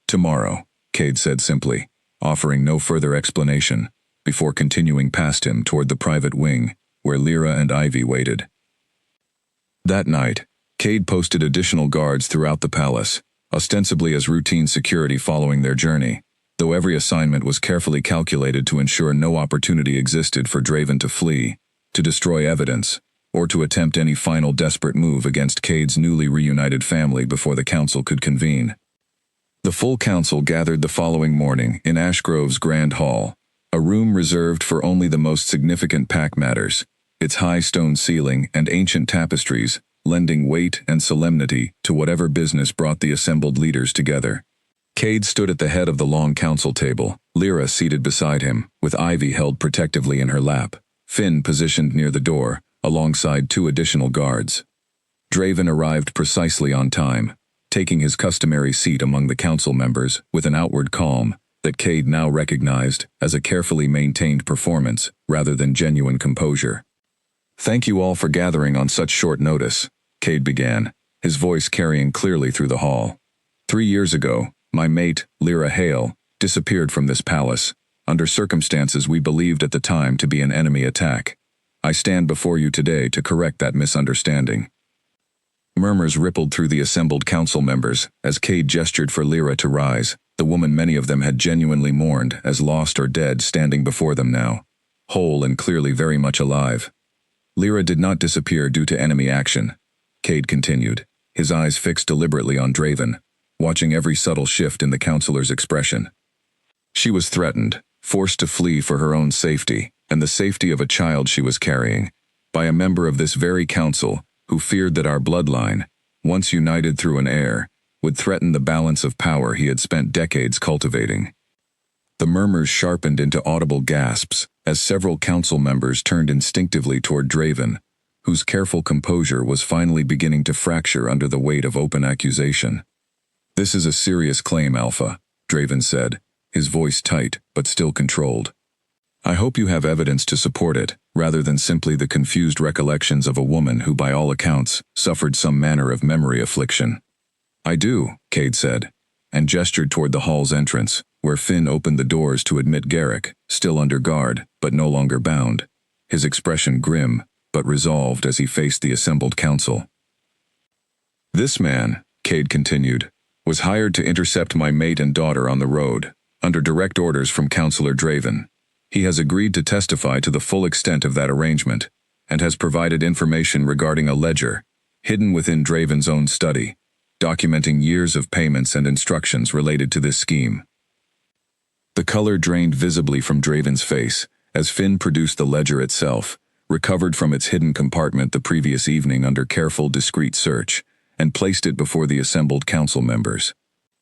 "Tomorrow," Cade said simply, offering no further explanation, before continuing past him toward the private wing, where Lyra and Ivy waited. That night, Cade posted additional guards throughout the palace, ostensibly as routine security following their journey, though every assignment was carefully calculated to ensure no opportunity existed for Draven to flee, to destroy evidence, or to attempt any final desperate move against Cade's newly reunited family before the council could convene. The full council gathered the following morning in Ashgrove's Grand Hall, a room reserved for only the most significant pack matters, its high stone ceiling and ancient tapestries lending weight and solemnity to whatever business brought the assembled leaders together. Cade stood at the head of the long council table, Lyra seated beside him, with Ivy held protectively in her lap, Finn positioned near the door, alongside 2 additional guards. Draven arrived precisely on time, taking his customary seat among the council members with an outward calm that Cade now recognized as a carefully maintained performance rather than genuine composure. "Thank you all for gathering on such short notice," Cade began, his voice carrying clearly through the hall. 3 years ago, my mate, Lyra Hale, disappeared from this palace, under circumstances we believed at the time to be an enemy attack. I stand before you today to correct that misunderstanding." Murmurs rippled through the assembled council members as Cade gestured for Lyra to rise, the woman many of them had genuinely mourned as lost or dead standing before them now, whole and clearly very much alive. "Lyra did not disappear due to enemy action," Cade continued, his eyes fixed deliberately on Draven, watching every subtle shift in the counselor's expression. "She was threatened, forced to flee for her own safety, and the safety of a child she was carrying, by a member of this very council who feared that our bloodline, once united through an heir, would threaten the balance of power he had spent decades cultivating." The murmurs sharpened into audible gasps as several council members turned instinctively toward Draven, whose careful composure was finally beginning to fracture under the weight of open accusation. "This is a serious claim, Alpha," Draven said, his voice tight but still controlled. "I hope you have evidence to support it, rather than simply the confused recollections of a woman who by all accounts suffered some manner of memory affliction." "I do," Cade said, and gestured toward the hall's entrance, where Finn opened the doors to admit Garrick, still under guard, but no longer bound, his expression grim, but resolved as he faced the assembled council. "This man," Cade continued, "was hired to intercept my mate and daughter on the road, under direct orders from Councillor Draven. He has agreed to testify to the full extent of that arrangement, and has provided information regarding a ledger, hidden within Draven's own study, documenting years of payments and instructions related to this scheme." The color drained visibly from Draven's face as Finn produced the ledger itself, recovered from its hidden compartment the previous evening under careful, discreet search, and placed it before the assembled council members.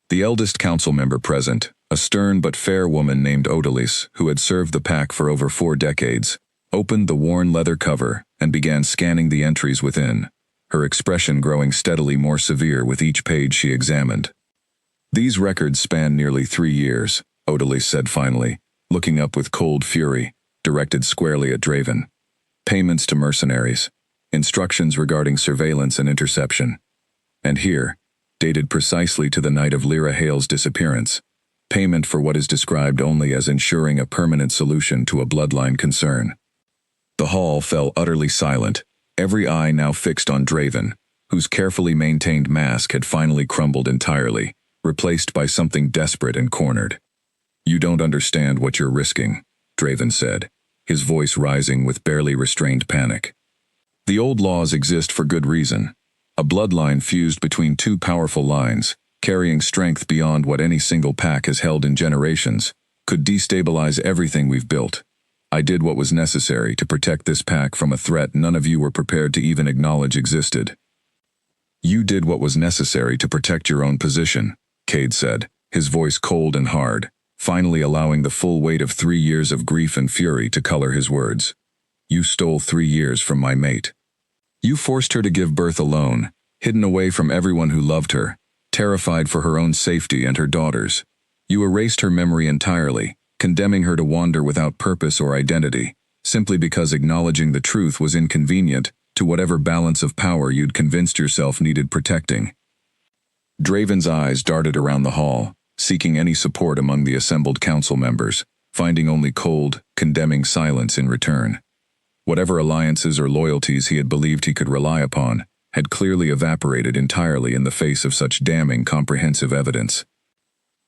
The eldest council member present, a stern but fair woman named Odalys, who had served the pack for over 4 decades, opened the worn leather cover and began scanning the entries within, her expression growing steadily more severe with each page she examined. "These records span nearly 3 years, Odalys said finally, looking up with cold fury, directed squarely at Draven. "Payments to mercenaries, instructions regarding surveillance and interception. And here, dated precisely to the night of Lyra Hale's disappearance, payment for what is described only as ensuring a permanent solution to a bloodline concern." The hall fell utterly silent, every eye now fixed on Draven, whose carefully maintained mask had finally crumbled entirely, replaced by something desperate and cornered. "You don't understand what you're risking," Draven said, his voice rising with barely restrained panic. "The old laws exist for good reason. A bloodline fused between 2 powerful lines, carrying strength beyond what any single pack has held in generations, could destabilize everything we've built. I did what was necessary to protect this pack from a threat none of you were prepared to even acknowledge existed." "You did what was necessary to protect your own position," Cade said, his voice cold and hard, finally allowing the full weight of 3 years of grief and fury to color his words. "You stole 3 years from my mate. You forced her to give birth alone, hidden away from everyone who loved her, terrified for her own safety and her daughter's. You erased her memory entirely, condemning her to wander without purpose or identity, simply because acknowledging the truth was inconvenient to whatever balance of power you'd convinced yourself needed protecting." Draven's eyes darted around the hall, seeking any support among the assembled council members, finding only cold, condemning silence in return. Whatever alliances or loyalties he had believed he could rely upon had clearly evaporated entirely in the face of such damning comprehensive evidence.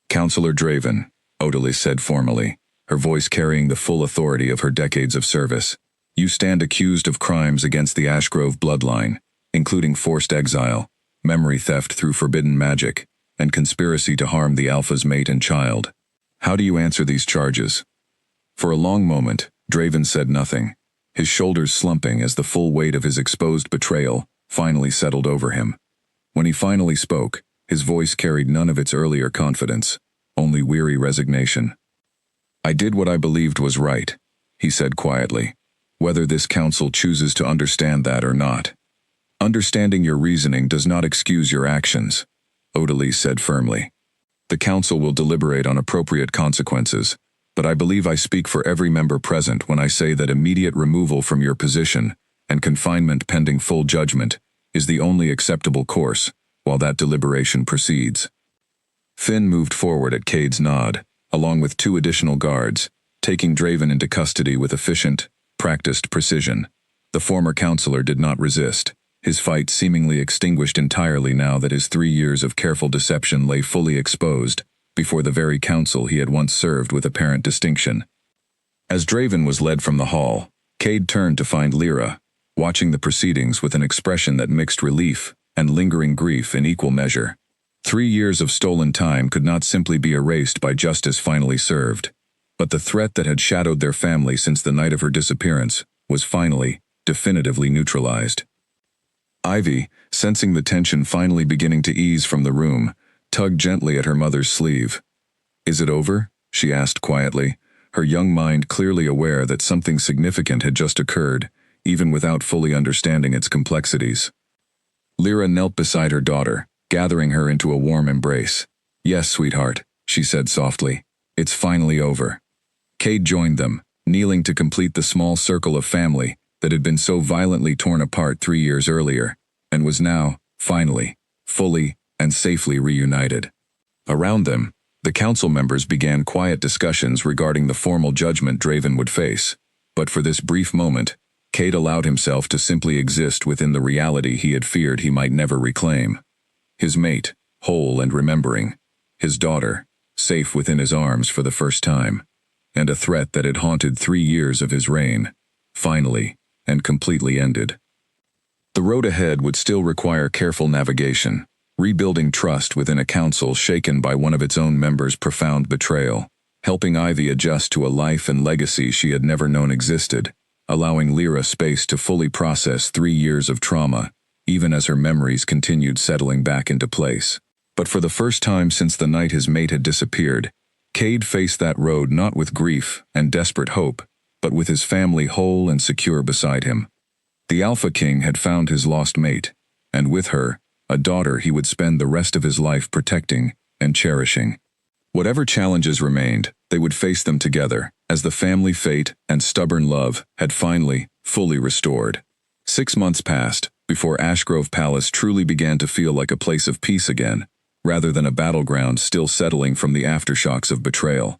"Councillor Draven," Odalys said formally, her voice carrying the full authority of her decades of service, "you stand accused of crimes against the Ashgrove bloodline, including forced exile, memory theft through forbidden magic, and conspiracy to harm the Alpha's mate and child. How do you answer these charges?" For a long moment, Draven said nothing, his shoulders slumping as the full weight of his exposed betrayal finally settled over him. When he finally spoke, his voice carried none of its earlier confidence, only weary resignation. "I did what I believed was right," he said quietly, "whether this council chooses to understand that or not. Understanding your reasoning does not excuse your actions," Odalys said firmly. "The council will deliberate on appropriate consequences, but I believe I speak for every member present when I say that immediate removal from your position and confinement pending full judgment is the only acceptable course while that deliberation proceeds." Finn moved forward at Cade's nod, along with 2 additional guards, taking Draven into custody with efficient, practiced precision. The former counselor did not resist, his fight seemingly extinguished entirely now that his 3 years of careful deception lay fully exposed before the very council he had once served with apparent distinction. As Draven was led from the hall, Cade turned to find Lyra, watching the proceedings with an expression that mixed relief and lingering grief in equal measure. 3 years of stolen time could not simply be erased by justice finally served, but the threat that had shadowed their family since the night of her disappearance was finally, definitively neutralized. Ivy, sensing the tension finally beginning to ease from the room, tugged gently at her mother's sleeve. "Is it over?" she asked quietly, her young mind clearly aware that something significant had just occurred, even without fully understanding its complexities. Lyra knelt beside her daughter, gathering her into a warm embrace. "Yes, sweetheart," she said softly. "It's finally over." Cade joined them, kneeling to complete the small circle of family that had been so violently torn apart 3 years earlier, and was now, finally, fully and safely reunited. Around them, the council members began quiet discussions regarding the formal judgment Draven would face, but for this brief moment, Cade allowed himself to simply exist within the reality he had feared he might never reclaim. His mate, whole and remembering. His daughter, safe within his arms for the first time. And a threat that had haunted 3 years of his reign, finally and completely ended. The road ahead would still require careful navigation, rebuilding trust within a council shaken by one of its own members' profound betrayal, helping Ivy adjust to a life and legacy she had never known existed, allowing Lyra space to fully process 3 years of trauma, even as her memories continued settling back into place. But for the first time since the night his mate had disappeared, Cade faced that road not with grief and desperate hope, but with his family whole and secure beside him. The Alpha King had found his lost mate, and with her, a daughter he would spend the rest of his life protecting and cherishing. Whatever challenges remained, they would face them together, as the family fate and stubborn love had finally, fully restored. 6 months passed before Ashgrove Palace truly began to feel like a place of peace again, rather than a battleground still settling from the aftershocks of betrayal.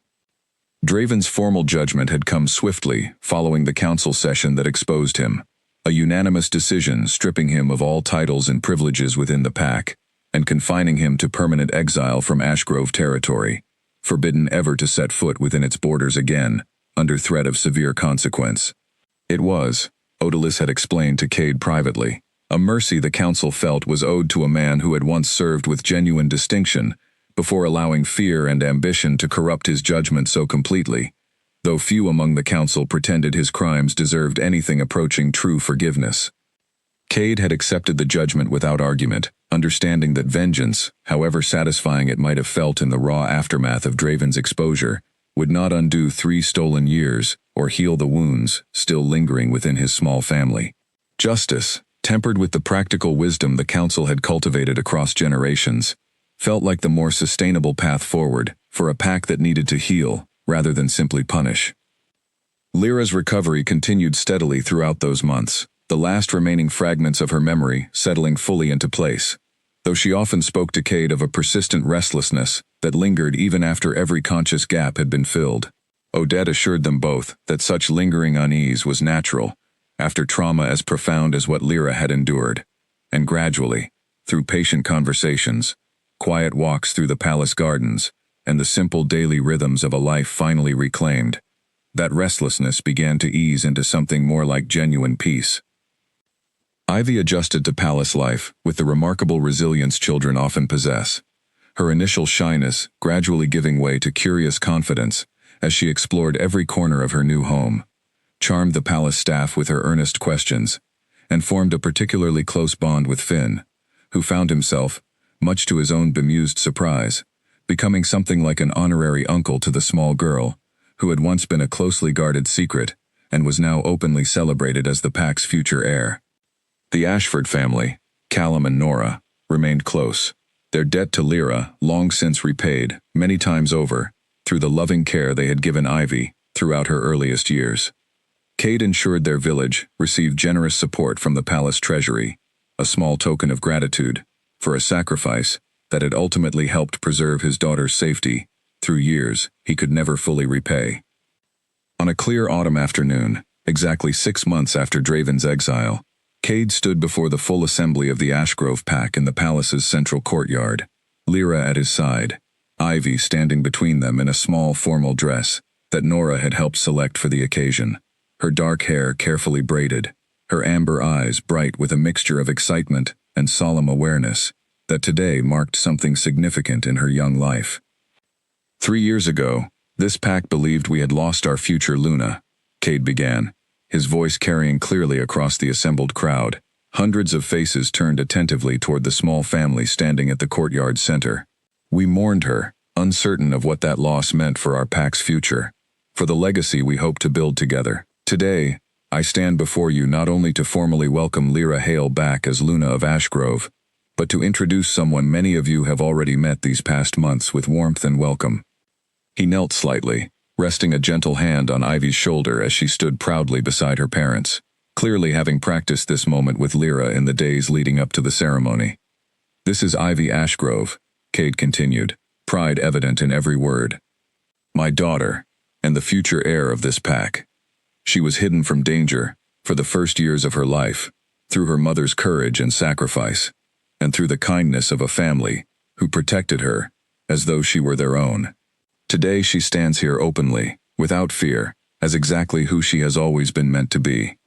Draven's formal judgment had come swiftly following the council session that exposed him, a unanimous decision stripping him of all titles and privileges within the pack, and confining him to permanent exile from Ashgrove territory, forbidden ever to set foot within its borders again, under threat of severe consequence. It was, Odalis had explained to Cade privately, a mercy the council felt was owed to a man who had once served with genuine distinction, before allowing fear and ambition to corrupt his judgment so completely, though few among the council pretended his crimes deserved anything approaching true forgiveness. Cade had accepted the judgment without argument, understanding that vengeance, however satisfying it might have felt in the raw aftermath of Draven's exposure, would not undo 3 stolen years or heal the wounds still lingering within his small family. Justice, tempered with the practical wisdom the council had cultivated across generations, felt like the more sustainable path forward for a pack that needed to heal rather than simply punish. Lyra's recovery continued steadily throughout those months, the last remaining fragments of her memory settling fully into place, though she often spoke to Cade of a persistent restlessness that lingered even after every conscious gap had been filled. Odette assured them both that such lingering unease was natural, after trauma as profound as what Lyra had endured, and gradually, through patient conversations, quiet walks through the palace gardens, and the simple daily rhythms of a life finally reclaimed, that restlessness began to ease into something more like genuine peace. Ivy adjusted to palace life with the remarkable resilience children often possess, her initial shyness gradually giving way to curious confidence as she explored every corner of her new home, charmed the palace staff with her earnest questions, and formed a particularly close bond with Finn, who found himself, much to his own bemused surprise, becoming something like an honorary uncle to the small girl, who had once been a closely guarded secret and was now openly celebrated as the pack's future heir. The Ashford family, Callum and Nora, remained close, their debt to Lyra long since repaid, many times over, through the loving care they had given Ivy throughout her earliest years. Cade ensured their village received generous support from the palace treasury, a small token of gratitude for a sacrifice that had ultimately helped preserve his daughter's safety through years he could never fully repay. On a clear autumn afternoon, exactly 6 months after Draven's exile, Cade stood before the full assembly of the Ashgrove pack in the palace's central courtyard, Lyra at his side, Ivy standing between them in a small formal dress that Nora had helped select for the occasion, her dark hair carefully braided, her amber eyes bright with a mixture of excitement and solemn awareness that today marked something significant in her young life. 3 years ago, this pack believed we had lost our future Luna, Cade began, his voice carrying clearly across the assembled crowd. Hundreds of faces turned attentively toward the small family standing at the courtyard center. We mourned her, uncertain of what that loss meant for our pack's future, for the legacy we hope to build together. Today, I stand before you not only to formally welcome Lyra Hale back as Luna of Ashgrove, but to introduce someone many of you have already met these past months with warmth and welcome. He knelt slightly, resting a gentle hand on Ivy's shoulder as she stood proudly beside her parents, clearly having practiced this moment with Lyra in the days leading up to the ceremony. This is Ivy Ashgrove, Cade continued, pride evident in every word. My daughter, and the future heir of this pack. She was hidden from danger, For the first years of her life, through her mother's courage and sacrifice, and through the kindness of a family who protected her as though she were their own. Today she stands here openly, without fear, as exactly who she has always been meant to be.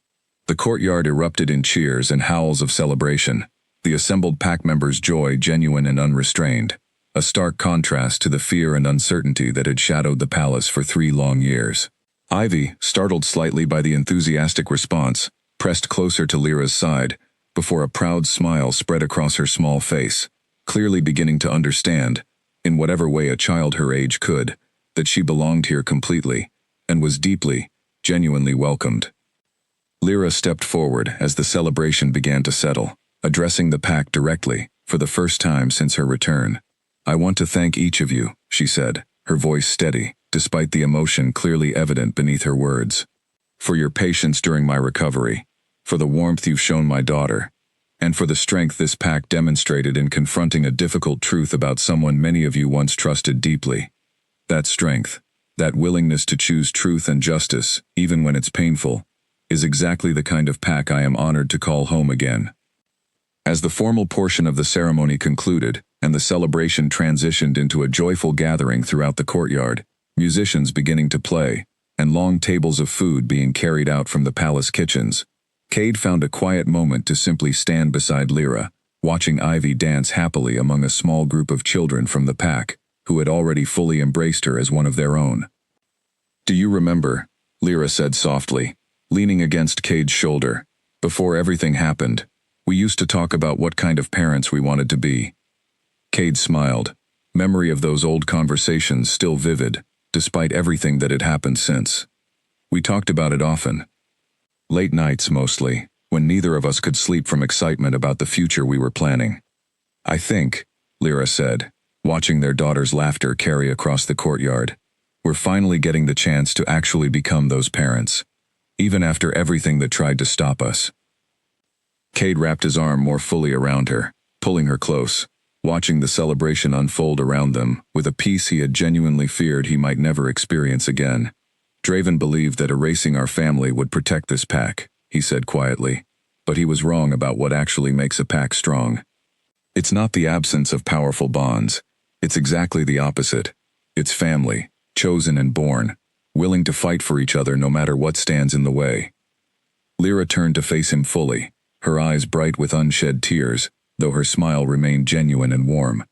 The courtyard erupted in cheers and howls of celebration, the assembled pack members' joy genuine and unrestrained, a stark contrast to the fear and uncertainty that had shadowed the palace for 3 long years. Ivy, startled slightly by the enthusiastic response, pressed closer to Lyra's side, before a proud smile spread across her small face, clearly beginning to understand, in whatever way a child her age could, that she belonged here completely, and was deeply, genuinely welcomed. Lyra stepped forward as the celebration began to settle, addressing the pack directly, for the first time since her return. "I want to thank each of you," she said, her voice steady, despite the emotion clearly evident beneath her words. "For your patience during my recovery, for the warmth you've shown my daughter, and for the strength this pack demonstrated in confronting a difficult truth about someone many of you once trusted deeply. That strength, that willingness to choose truth and justice, even when it's painful, is exactly the kind of pack I am honored to call home again." As the formal portion of the ceremony concluded, and the celebration transitioned into a joyful gathering throughout the courtyard, musicians beginning to play, and long tables of food being carried out from the palace kitchens, Cade found a quiet moment to simply stand beside Lyra, watching Ivy dance happily among a small group of children from the pack, who had already fully embraced her as one of their own. "Do you remember," Lyra said softly, leaning against Cade's shoulder, "before everything happened, we used to talk about what kind of parents we wanted to be." Cade smiled, memory of those old conversations still vivid, despite everything that had happened since. "We talked about it often. Late nights mostly, when neither of us could sleep from excitement about the future we were planning." "I think," Lyra said, watching their daughter's laughter carry across the courtyard, "we're finally getting the chance to actually become those parents, even after everything that tried to stop us." Cade wrapped his arm more fully around her, pulling her close, watching the celebration unfold around them with a peace he had genuinely feared he might never experience again. "Draven believed that erasing our family would protect this pack," he said quietly, "but he was wrong about what actually makes a pack strong. It's not the absence of powerful bonds, it's exactly the opposite. It's family, chosen and born, willing to fight for each other no matter what stands in the way." Lyra turned to face him fully, her eyes bright with unshed tears, though her smile remained genuine and warm.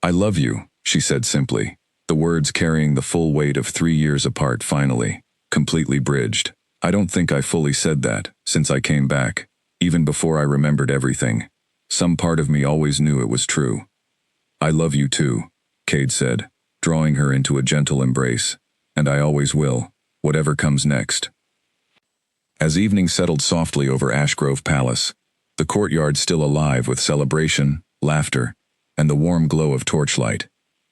"I love you," she said simply, the words carrying the full weight of 3 years apart finally, completely bridged. "I don't think I fully said that, since I came back, even before I remembered everything. Some part of me always knew it was true." "I love you too," Cade said, drawing her into a gentle embrace, "and I always will, whatever comes next." As evening settled softly over Ashgrove Palace, the courtyard still alive with celebration, laughter, and the warm glow of torchlight,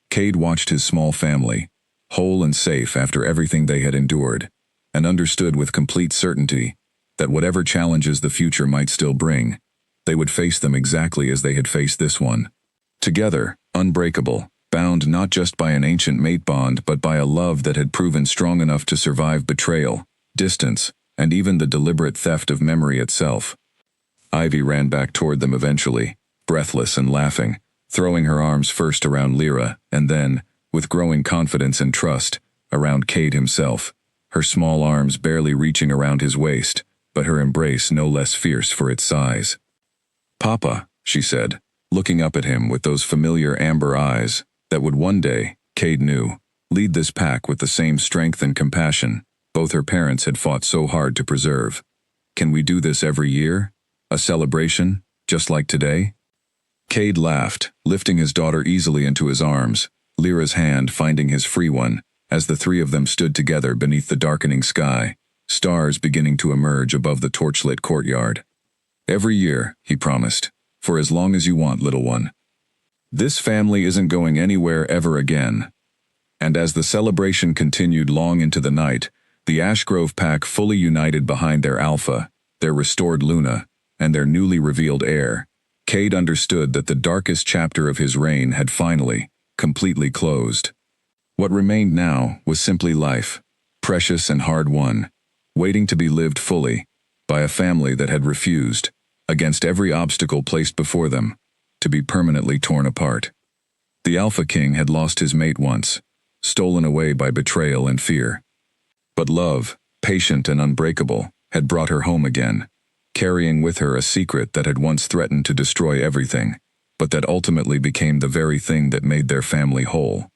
Cade watched his small family, whole and safe after everything they had endured, and understood with complete certainty that whatever challenges the future might still bring, they would face them exactly as they had faced this one. Together, unbreakable, bound not just by an ancient mate bond but by a love that had proven strong enough to survive betrayal, distance, and even the deliberate theft of memory itself. Ivy ran back toward them eventually, breathless and laughing, throwing her arms first around Lyra and then, with growing confidence and trust, around Cade himself, her small arms barely reaching around his waist, but her embrace no less fierce for its size. "Papa," she said, looking up at him with those familiar amber eyes that would one day, Cade knew, lead this pack with the same strength and compassion both her parents had fought so hard to preserve. "Can we do this every year? A celebration, just like today?" Cade laughed, lifting his daughter easily into his arms, Lyra's hand finding his free one, as the 3 of them stood together beneath the darkening sky, stars beginning to emerge above the torchlit courtyard. "Every year," he promised, "for as long as you want, little one. This family isn't going anywhere ever again." And as the celebration continued long into the night, the Ashgrove pack fully united behind their alpha, their restored Luna, and their newly revealed heir, Cade understood that the darkest chapter of his reign had finally, completely closed. What remained now was simply life, precious and hard-won, waiting to be lived fully, by a family that had refused, against every obstacle placed before them, to be permanently torn apart. The Alpha King had lost his mate once, stolen away by betrayal and fear. But love, patient and unbreakable, had brought her home again, carrying with her a secret that had once threatened to destroy everything, but that ultimately became the very thing that made their family whole.